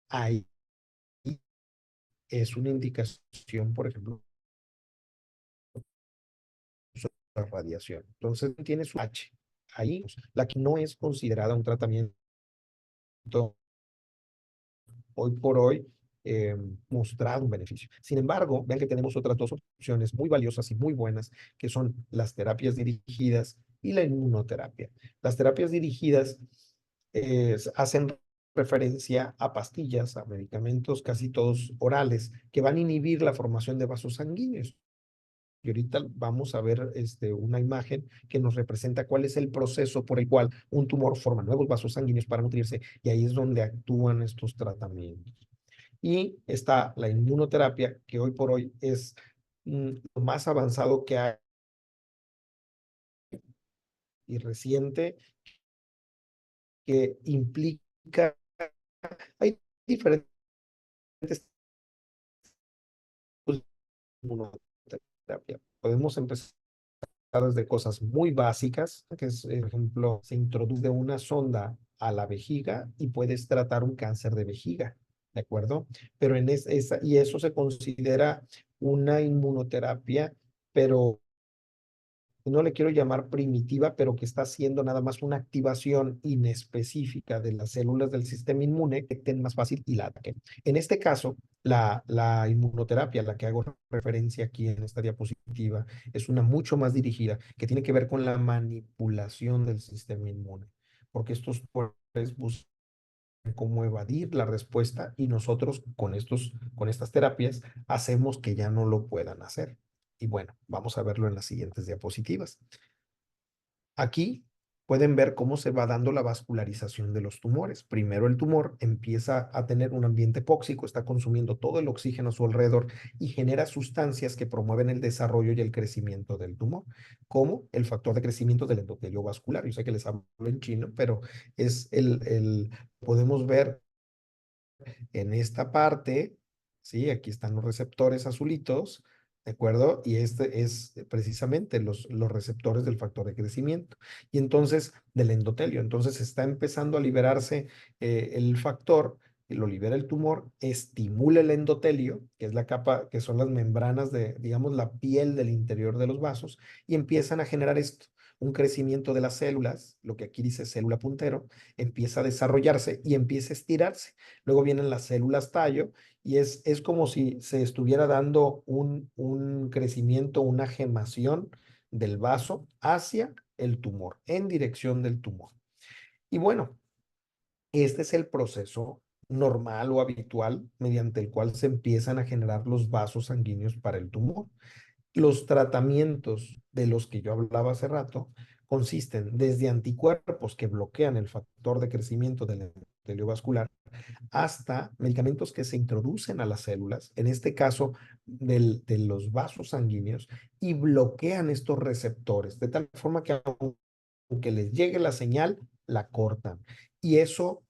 ahí es una indicación, por ejemplo, la radiación. Entonces, tiene su H. Ahí, la que no es considerada un tratamiento hoy por hoy mostrado un beneficio. Sin embargo, vean que tenemos otras dos opciones muy valiosas y muy buenas, que son las terapias dirigidas y la inmunoterapia. Las terapias dirigidas hacen referencia a pastillas, a medicamentos casi todos orales, que van a inhibir la formación de vasos sanguíneos. Y ahorita vamos a ver una imagen que nos representa cuál es el proceso por el cual un tumor forma nuevos vasos sanguíneos para nutrirse, y ahí es donde actúan estos tratamientos. Y está la inmunoterapia, que hoy por hoy es lo más avanzado que hay y reciente, que implica, hay diferentes tipos de inmunoterapia. Podemos empezar desde cosas muy básicas, que es, por ejemplo, se introduce una sonda a la vejiga y puedes tratar un cáncer de vejiga, ¿de acuerdo? Pero y eso se considera una inmunoterapia, pero no le quiero llamar primitiva, pero que está haciendo nada más una activación inespecífica de las células del sistema inmune que estén más fácil y la ataquen. En este caso, la inmunoterapia, a la que hago referencia aquí en esta diapositiva, es una mucho más dirigida, que tiene que ver con la manipulación del sistema inmune, porque estos tumores buscan cómo evadir la respuesta y nosotros con estas terapias hacemos que ya no lo puedan hacer. Y bueno, vamos a verlo en las siguientes diapositivas. Aquí pueden ver cómo se va dando la vascularización de los tumores. Primero el tumor empieza a tener un ambiente epóxico, está consumiendo todo el oxígeno a su alrededor y genera sustancias que promueven el desarrollo y el crecimiento del tumor, como el factor de crecimiento del endotelio vascular. Yo sé que les hablo en chino, pero es podemos ver en esta parte, ¿sí? Aquí están los receptores azulitos, ¿de acuerdo? Y este es precisamente los receptores del factor de crecimiento. Y entonces, del endotelio. Entonces está empezando a liberarse el factor, y lo libera el tumor, estimula el endotelio, que es la capa, que son las membranas de, digamos, la piel del interior de los vasos, y empiezan a generar esto, un crecimiento de las células, lo que aquí dice célula puntero, empieza a desarrollarse y empieza a estirarse. Luego vienen las células tallo y es como si se estuviera dando un crecimiento, una gemación del vaso hacia el tumor, en dirección del tumor. Y bueno, este es el proceso normal o habitual mediante el cual se empiezan a generar los vasos sanguíneos para el tumor. Los tratamientos de los que yo hablaba hace rato consisten desde anticuerpos que bloquean el factor de crecimiento del endotelio vascular hasta medicamentos que se introducen a las células, en este caso de los vasos sanguíneos, y bloquean estos receptores, de tal forma que aunque les llegue la señal, la cortan. Y eso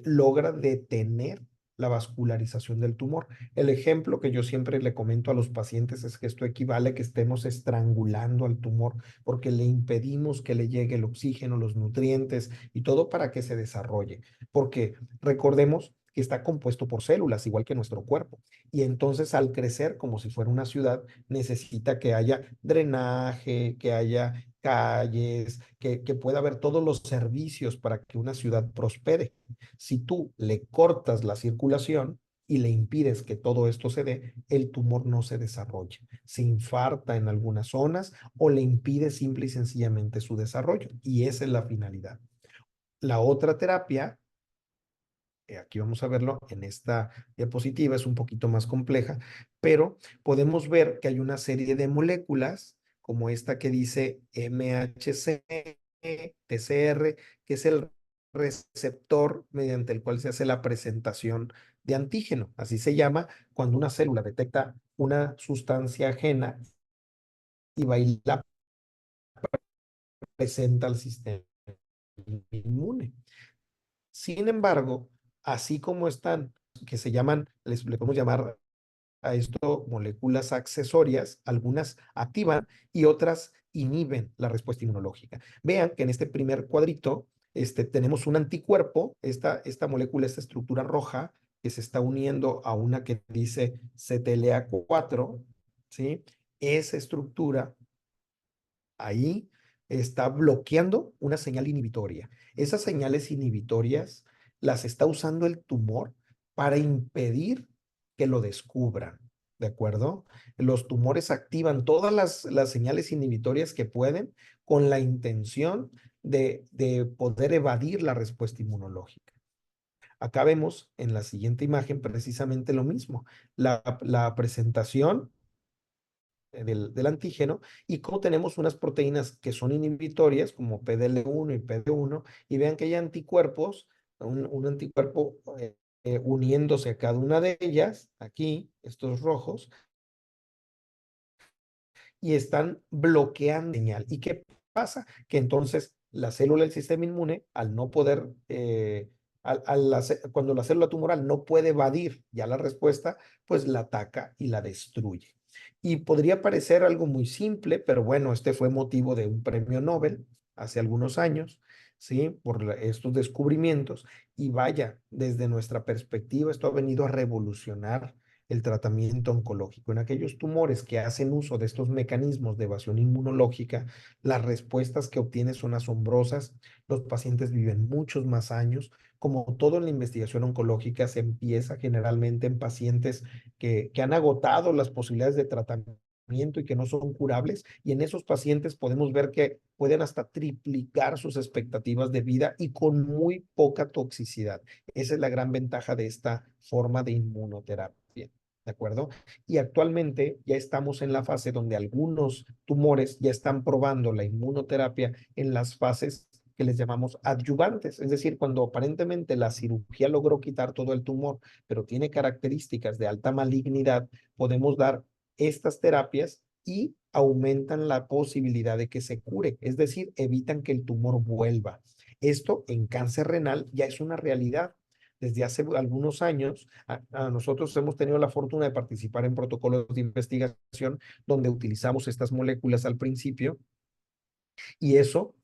logra detener la vascularización del tumor. El ejemplo que yo siempre le comento a los pacientes es que esto equivale a que estemos estrangulando al tumor porque le impedimos que le llegue el oxígeno, los nutrientes y todo para que se desarrolle. Porque recordemos que está compuesto por células, igual que nuestro cuerpo. Y entonces al crecer como si fuera una ciudad, necesita que haya drenaje, que haya calles, que pueda haber todos los servicios para que una ciudad prospere. Si tú le cortas la circulación y le impides que todo esto se dé, el tumor no se desarrolla, se infarta en algunas zonas o le impide simple y sencillamente su desarrollo. Y esa es la finalidad. La otra terapia, aquí vamos a verlo en esta diapositiva, es un poquito más compleja, pero podemos ver que hay una serie de moléculas como esta que dice MHC, TCR, que es el receptor mediante el cual se hace la presentación de antígeno. Así se llama cuando una célula detecta una sustancia ajena y va y la presenta al sistema inmune. Sin embargo, así como están, que se llaman, le podemos llamar a esto moléculas accesorias, algunas activan y otras inhiben la respuesta inmunológica. Vean que en este primer cuadrito tenemos un anticuerpo, esta molécula, esta estructura roja, que se está uniendo a una que dice CTLA4, ¿sí? Esa estructura ahí está bloqueando una señal inhibitoria. Esas señales inhibitorias las está usando el tumor para impedir que lo descubran, ¿de acuerdo? Los tumores activan todas las señales inhibitorias que pueden con la intención de poder evadir la respuesta inmunológica. Acá vemos en la siguiente imagen precisamente lo mismo. La presentación del antígeno y cómo tenemos unas proteínas que son inhibitorias como PDL1 y PD1 y vean que hay anticuerpos, un anticuerpo uniéndose a cada una de ellas, aquí, estos rojos, y están bloqueando señal. ¿Y qué pasa? Que entonces la célula del sistema inmune, al no poder, cuando la célula tumoral no puede evadir ya la respuesta, pues la ataca y la destruye. Y podría parecer algo muy simple, pero bueno, este fue motivo de un premio Nobel hace algunos años, ¿sí? Por estos descubrimientos. Y vaya, desde nuestra perspectiva, esto ha venido a revolucionar el tratamiento oncológico. En aquellos tumores que hacen uso de estos mecanismos de evasión inmunológica, las respuestas que obtienen son asombrosas, los pacientes viven muchos más años. Como todo en la investigación oncológica, se empieza generalmente en pacientes que han agotado las posibilidades de tratamiento y que no son curables, y en esos pacientes podemos ver que pueden hasta triplicar sus expectativas de vida y con muy poca toxicidad. Esa es la gran ventaja de esta forma de inmunoterapia. ¿De acuerdo? Y actualmente ya estamos en la fase donde algunos tumores ya están probando la inmunoterapia en las fases que les llamamos adyuvantes, es decir, cuando aparentemente la cirugía logró quitar todo el tumor, pero tiene características de alta malignidad, podemos dar estas terapias y aumentan la posibilidad de que se cure, es decir, evitan que el tumor vuelva. Esto en cáncer renal ya es una realidad. Desde hace algunos años, nosotros hemos tenido la fortuna de participar en protocolos de investigación donde utilizamos estas moléculas al principio y eso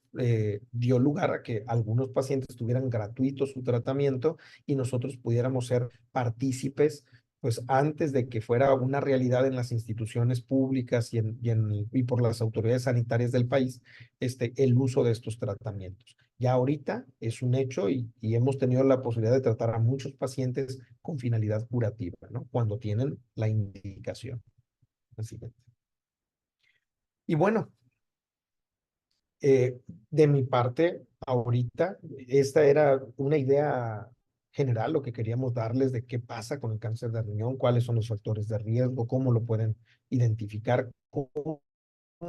dio lugar a que algunos pacientes tuvieran gratuito su tratamiento y nosotros pudiéramos ser partícipes, pues antes de que fuera una realidad en las instituciones públicas y por las autoridades sanitarias del país, el uso de estos tratamientos. Ya ahorita es un hecho y hemos tenido la posibilidad de tratar a muchos pacientes con finalidad curativa, ¿no? Cuando tienen la indicación. Así que. Y bueno, de mi parte, ahorita, esta era una idea general, lo que queríamos darles de qué pasa con el cáncer de riñón, cuáles son los factores de riesgo, cómo lo pueden identificar, cómo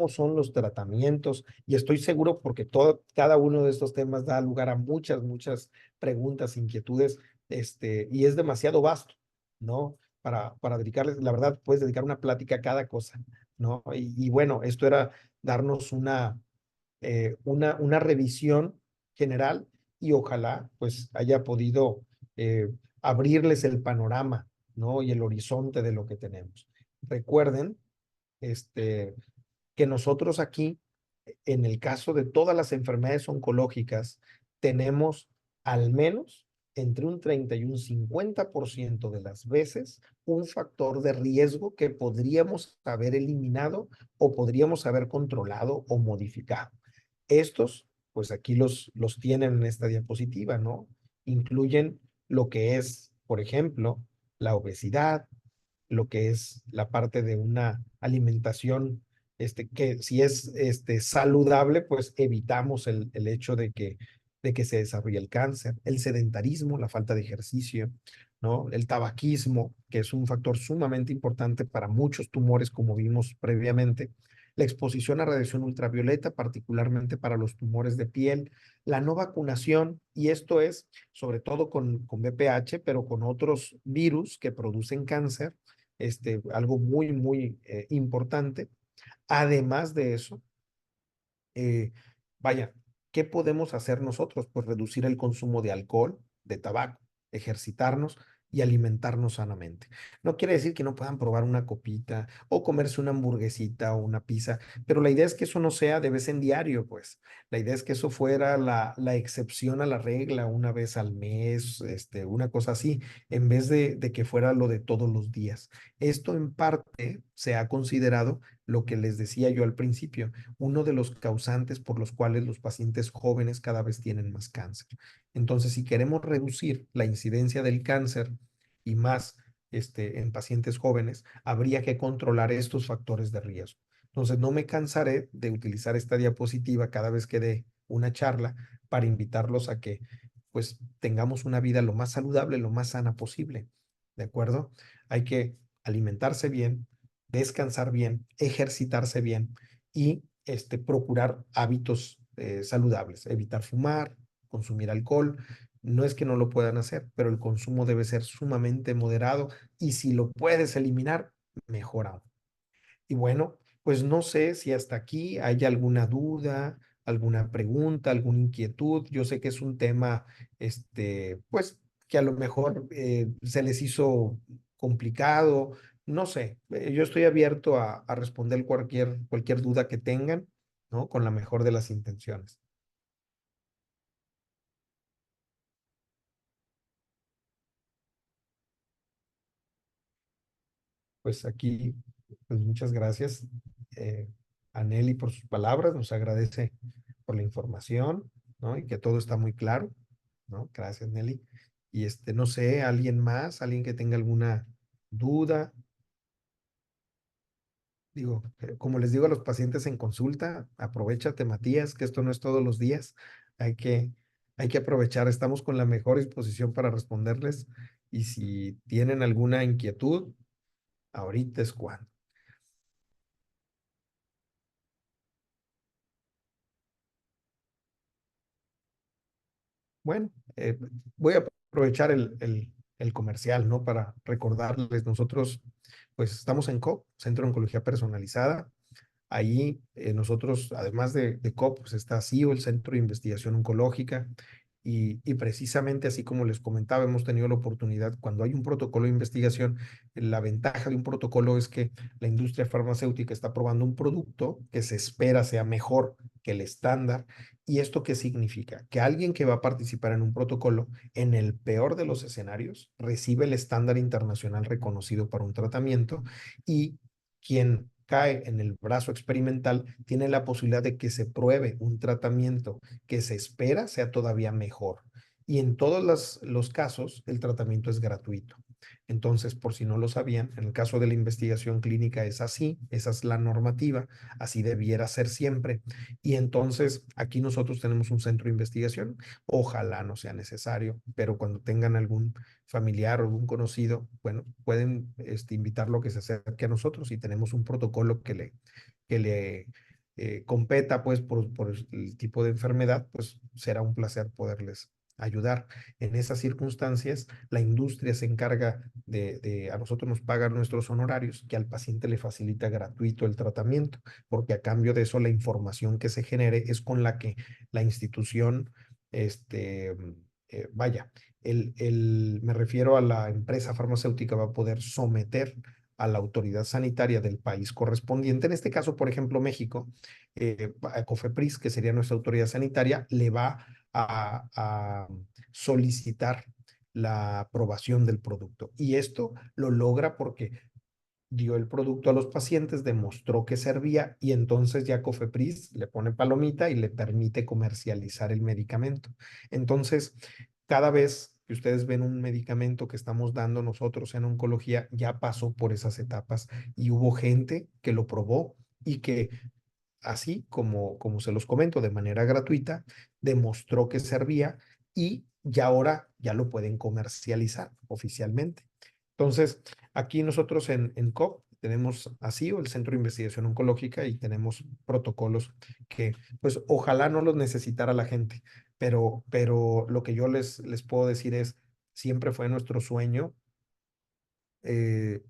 son los tratamientos. Y estoy seguro porque cada uno de estos temas da lugar a muchas preguntas, inquietudes, y es demasiado vasto, ¿no? Para dedicarles, la verdad, puedes dedicar una plática a cada cosa, ¿no? Y bueno, esto era darnos una revisión general y ojalá pues haya podido eh, abrirles el panorama, ¿no? Y el horizonte de lo que tenemos. Recuerden que nosotros aquí, en el caso de todas las enfermedades oncológicas, tenemos al menos entre un 30 y un 50% de las veces un factor de riesgo que podríamos haber eliminado o podríamos haber controlado o modificado. Estos, pues aquí los tienen en esta diapositiva, ¿no? Incluyen lo que es, por ejemplo, la obesidad, lo que es la parte de una alimentación, que si es saludable, pues evitamos el hecho de que se desarrolle el cáncer, el sedentarismo, la falta de ejercicio, ¿no? El tabaquismo, que es un factor sumamente importante para muchos tumores, como vimos previamente, la exposición a radiación ultravioleta, particularmente para los tumores de piel, la no vacunación, y esto es sobre todo con VPH, pero con otros virus que producen cáncer, algo muy, muy importante. Además de eso, eh, vaya, ¿qué podemos hacer nosotros? Pues reducir el consumo de alcohol, de tabaco, ejercitarnos y alimentarnos sanamente. No quiere decir que no puedan probar una copita o comerse una hamburguesita o una pizza, pero la idea es que eso no sea de vez en diario, pues. La idea es que eso fuera la excepción a la regla, una vez al mes, una cosa así, en vez de que fuera lo de todos los días. Esto en parte se ha considerado lo que les decía yo al principio, uno de los causantes por los cuales los pacientes jóvenes cada vez tienen más cáncer. Entonces, si queremos reducir la incidencia del cáncer y más en pacientes jóvenes, habría que controlar estos factores de riesgo. Entonces, no me cansaré de utilizar esta diapositiva cada vez que dé una charla para invitarlos a que pues tengamos una vida lo más saludable, lo más sana posible. ¿De acuerdo? Hay que alimentarse bien, descansar bien, ejercitarse bien y procurar hábitos saludables, evitar fumar, consumir alcohol. No es que no lo puedan hacer, pero el consumo debe ser sumamente moderado y si lo puedes eliminar, mejor aún. Y bueno, pues no sé si hasta aquí hay alguna duda, alguna pregunta, alguna inquietud. Yo sé que es un tema, pues que a lo mejor se les hizo complicado. No sé, yo estoy abierto a responder cualquier duda que tengan, ¿no? Con la mejor de las intenciones. Pues aquí, pues muchas gracias a Nelly por sus palabras, nos agradece por la información, ¿no? Y que todo está muy claro, ¿no? Gracias, Nelly. Y no sé, alguien más, alguien que tenga alguna duda. Digo, como les digo a los pacientes en consulta, aprovéchate, Matías, que esto no es todos los días. Hay que, hay que aprovechar, estamos con la mejor disposición para responderles. Y si tienen alguna inquietud, ahorita es cuando. Bueno, voy a aprovechar el comercial, ¿no? Para recordarles, nosotros, pues estamos en COP, Centro de Oncología Personalizada. Ahí nosotros, además de COP, pues está CIO, el Centro de Investigación Oncológica, y precisamente así como les comentaba, hemos tenido la oportunidad, cuando hay un protocolo de investigación, la ventaja de un protocolo es que la industria farmacéutica está probando un producto que se espera sea mejor que el estándar. ¿Y esto qué significa? Que alguien que va a participar en un protocolo, en el peor de los escenarios, recibe el estándar internacional reconocido para un tratamiento y quien cae en el brazo experimental tiene la posibilidad de que se pruebe un tratamiento que se espera sea todavía mejor. Y en todos los casos, el tratamiento es gratuito. Entonces, por si no lo sabían, en el caso de la investigación clínica es así, esa es la normativa, así debiera ser siempre. Y entonces, aquí nosotros tenemos un centro de investigación, ojalá no sea necesario, pero cuando tengan algún familiar o algún conocido, bueno, pueden invitarlo a que se acerque a nosotros y tenemos un protocolo que le competa pues por el tipo de enfermedad, pues será un placer poderles ayudar. En esas circunstancias, la industria se encarga a nosotros nos pagan nuestros honorarios, que al paciente le facilita gratuito el tratamiento, porque a cambio de eso la información que se genere es con la que la institución, vaya, me refiero a la empresa farmacéutica va a poder someter a la autoridad sanitaria del país correspondiente, en este caso, por ejemplo, México, a COFEPRIS, que sería nuestra autoridad sanitaria, le va a solicitar la aprobación del producto. Y esto lo logra porque dio el producto a los pacientes, demostró que servía y entonces ya COFEPRIS le pone palomita y le permite comercializar el medicamento. Entonces, cada vez que ustedes ven un medicamento que estamos dando nosotros en oncología, ya pasó por esas etapas y hubo gente que lo probó y que así como se los comento de manera gratuita, demostró que servía y ya ahora ya lo pueden comercializar oficialmente. Entonces, aquí nosotros en COP tenemos así, o el Centro de Investigación Oncológica, y tenemos protocolos que, pues, ojalá no los necesitara la gente, pero lo que yo les puedo decir es, siempre fue nuestro sueño eh,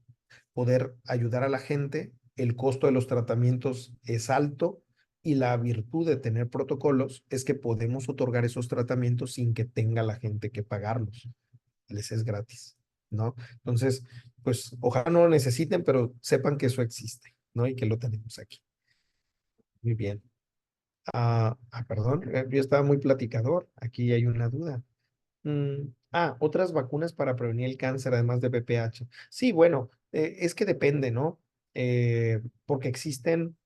poder ayudar a la gente. El costo de los tratamientos es alto y la virtud de tener protocolos es que podemos otorgar esos tratamientos sin que tenga la gente que pagarlos. Les es gratis, ¿no? Entonces, pues ojalá no lo necesiten, pero sepan que eso existe, ¿no? Y que lo tenemos aquí. Muy bien. Perdón, yo estaba muy platicador. Aquí hay una duda. Otras vacunas para prevenir el cáncer, además de BPH. Sí, bueno, es que depende, ¿no? Porque existen,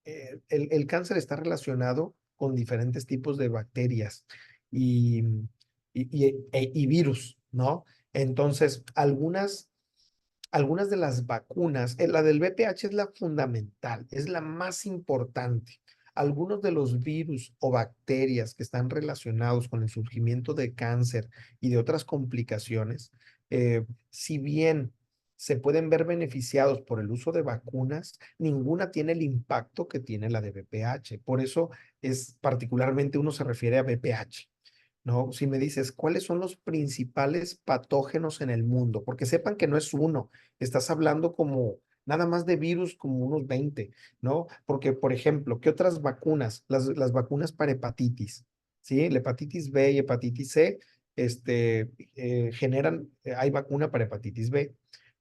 el cáncer está relacionado con diferentes tipos de bacterias y, y virus, ¿no? Entonces, algunas de las vacunas, la del VPH es la fundamental, es la más importante. Algunos de los virus o bacterias que están relacionados con el surgimiento de cáncer y de otras complicaciones, si bien se pueden ver beneficiados por el uso de vacunas, ninguna tiene el impacto que tiene la de VPH. Por eso es particularmente uno se refiere a VPH. ¿No? Si me dices, ¿cuáles son los principales patógenos en el mundo? Porque sepan que no es uno, estás hablando como nada más de virus como unos 20, ¿no? Porque, por ejemplo, ¿qué otras vacunas? Las vacunas para hepatitis, ¿sí? La hepatitis B y hepatitis C, hay vacuna para hepatitis B,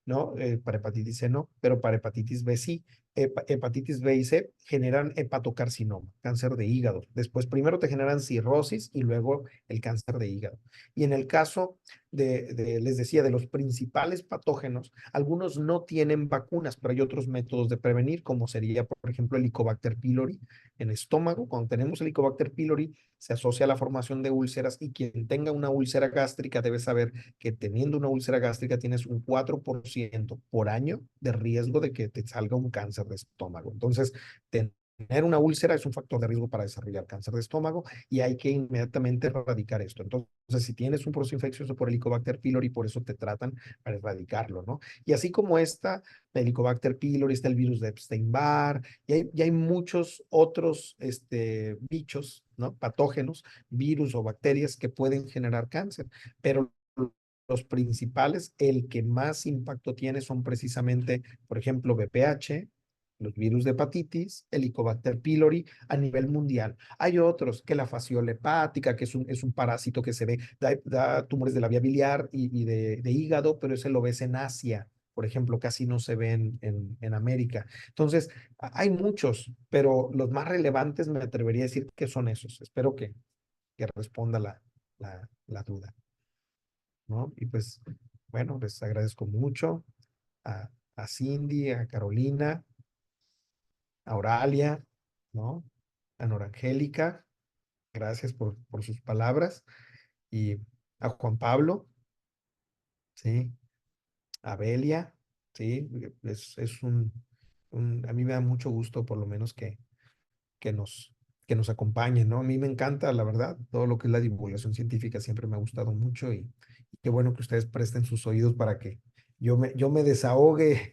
¿no? Para hepatitis C no, pero para hepatitis B sí. Hepatitis B y C generan hepatocarcinoma, cáncer de hígado. Después, primero te generan cirrosis y luego el cáncer de hígado. Y en el caso les decía, de los principales patógenos, algunos no tienen vacunas, pero hay otros métodos de prevenir, como sería, por ejemplo, el Helicobacter pylori en estómago. Cuando tenemos el Helicobacter pylori, se asocia a la formación de úlceras, y quien tenga una úlcera gástrica debe saber que teniendo una úlcera gástrica tienes un 4% por año de riesgo de que te salga un cáncer de estómago. Entonces, tener una úlcera es un factor de riesgo para desarrollar cáncer de estómago y hay que inmediatamente erradicar esto. Entonces, si tienes un proceso infeccioso por Helicobacter pylori, por eso te tratan para erradicarlo, ¿no? Y así como esta, Helicobacter pylori, está el virus de Epstein-Barr, y hay muchos otros bichos, ¿no? Patógenos, virus o bacterias que pueden generar cáncer, pero los principales, el que más impacto tiene son precisamente, por ejemplo, VPH, los virus de hepatitis, Helicobacter pylori a nivel mundial. Hay otros, que la fasciola hepática, que es un parásito que se ve, da tumores de la vía biliar y de hígado, pero ese lo ves en Asia, por ejemplo, casi no se ve en América. Entonces, hay muchos, pero los más relevantes me atrevería a decir que son esos. Espero que responda la duda, ¿no? Y pues, bueno, les agradezco mucho a Cindy, a Carolina, a Oralia, ¿no? A Norangélica, gracias por sus palabras, y a Juan Pablo, ¿sí? A Belia, ¿sí? Es a mí me da mucho gusto por lo menos que nos, que nos acompañen, ¿no? A mí me encanta, la verdad, todo lo que es la divulgación científica siempre me ha gustado mucho, y qué bueno que ustedes presten sus oídos para que yo me desahogue,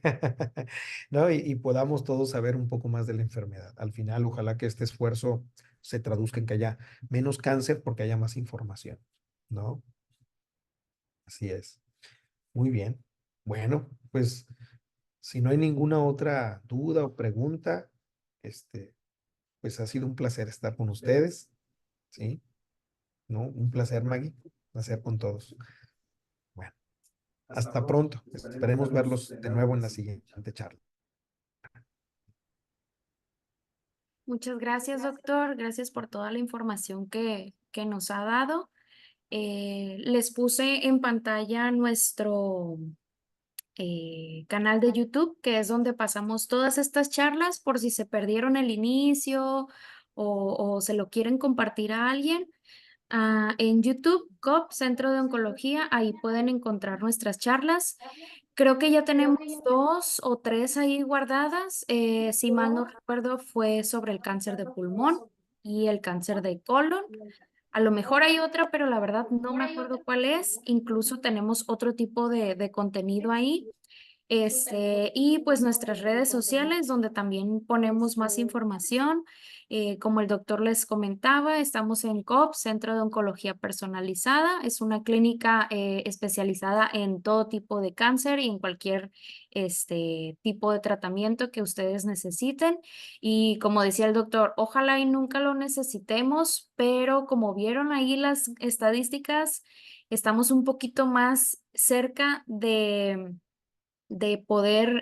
¿no? Y podamos todos saber un poco más de la enfermedad. Al final, ojalá que este esfuerzo se traduzca en que haya menos cáncer porque haya más información, ¿no? Así es. Muy bien. Bueno, pues si no hay ninguna otra duda o pregunta, pues ha sido un placer estar con ustedes, ¿sí? ¿No? Un placer, Maggie. Un placer con todos. Bueno, hasta pronto. Esperemos verlos de nuevo en la siguiente charla. Muchas gracias, doctor. Gracias por toda la información que nos ha dado. Les puse en pantalla nuestro canal de YouTube, que es donde pasamos todas estas charlas por si se perdieron el inicio o se lo quieren compartir a alguien. En YouTube, COP, Centro de Oncología, ahí pueden encontrar nuestras charlas. Creo que ya tenemos 2 o 3 ahí guardadas. Si mal no recuerdo, fue sobre el cáncer de pulmón y el cáncer de colon. A lo mejor hay otra, pero la verdad no me acuerdo cuál es. Incluso tenemos otro tipo de contenido ahí. Y pues nuestras redes sociales donde también ponemos más información. Como el doctor les comentaba, estamos en COP, Centro de Oncología Personalizada. Es una clínica especializada en todo tipo de cáncer y en cualquier tipo de tratamiento que ustedes necesiten. Y como decía el doctor, ojalá y nunca lo necesitemos, pero como vieron ahí las estadísticas, estamos un poquito más cerca de poder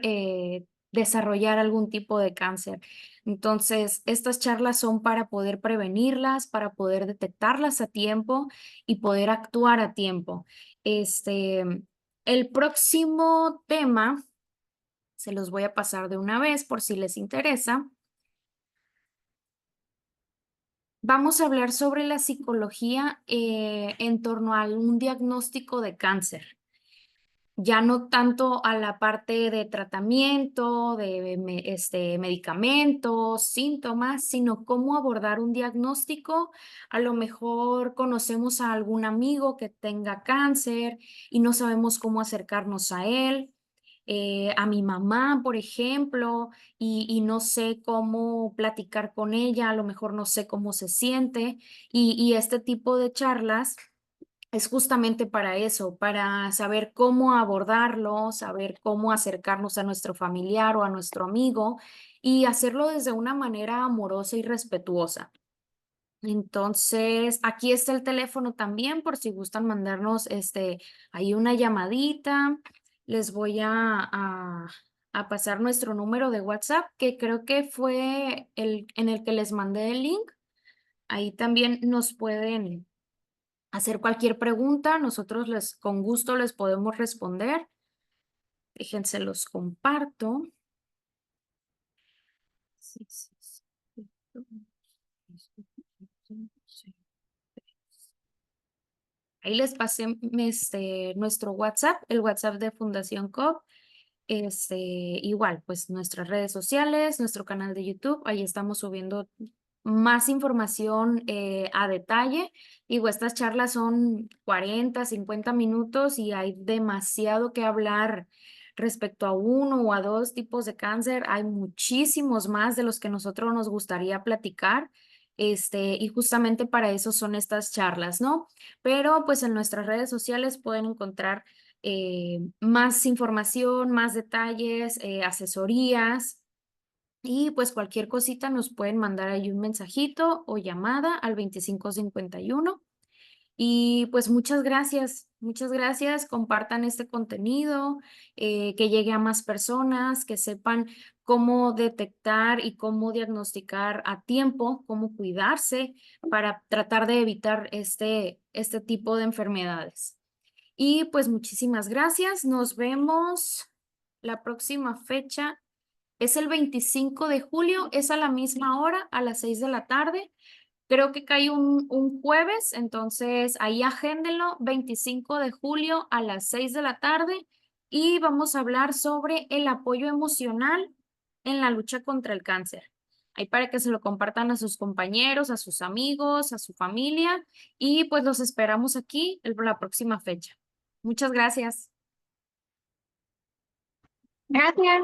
desarrollar algún tipo de cáncer. Entonces, estas charlas son para poder prevenirlas, para poder detectarlas a tiempo y poder actuar a tiempo. Este, el próximo tema, se los voy a pasar de una vez por si les interesa. Vamos a hablar sobre la psicología en torno a un diagnóstico de cáncer. Ya no tanto a la parte de tratamiento, de medicamentos, síntomas, sino cómo abordar un diagnóstico. A lo mejor conocemos a algún amigo que tenga cáncer y no sabemos cómo acercarnos a él. A mi mamá, por ejemplo, y no sé cómo platicar con ella, a lo mejor no sé cómo se siente. Y este tipo de charlas es justamente para eso, para saber cómo abordarlo, saber cómo acercarnos a nuestro familiar o a nuestro amigo y hacerlo desde una manera amorosa y respetuosa. Entonces, aquí está el teléfono también por si gustan mandarnos ahí una llamadita. Les voy a pasar nuestro número de WhatsApp, que creo que fue el en el que les mandé el link. Ahí también nos pueden hacer cualquier pregunta, nosotros con gusto les podemos responder. Déjense los comparto. Sí, sí, sí. Ahí les pasé nuestro WhatsApp, el WhatsApp de Fundación COP. Igual, pues nuestras redes sociales, nuestro canal de YouTube, ahí estamos subiendo más información a detalle. Digo, estas charlas son 40, 50 minutos y hay demasiado que hablar respecto a uno o a dos tipos de cáncer. Hay muchísimos más de los que nosotros nos gustaría platicar. Y justamente para eso son estas charlas, ¿no? Pero pues en nuestras redes sociales pueden encontrar más información, más detalles, asesorías y pues cualquier cosita nos pueden mandar ahí un mensajito o llamada al 2551. Y pues muchas gracias, compartan este contenido, que llegue a más personas, que sepan cómo detectar y cómo diagnosticar a tiempo, cómo cuidarse para tratar de evitar este tipo de enfermedades. Y pues muchísimas gracias. Nos vemos la próxima fecha. Es el 25 de julio, es a la misma hora, a las 6 de la tarde. Creo que cae un jueves, entonces ahí agéndenlo, 25 de julio a las 6 de la tarde. Y vamos a hablar sobre el apoyo emocional en la lucha contra el cáncer. Ahí para que se lo compartan a sus compañeros, a sus amigos, a su familia. Y pues los esperamos aquí la próxima fecha. Muchas gracias. Gracias.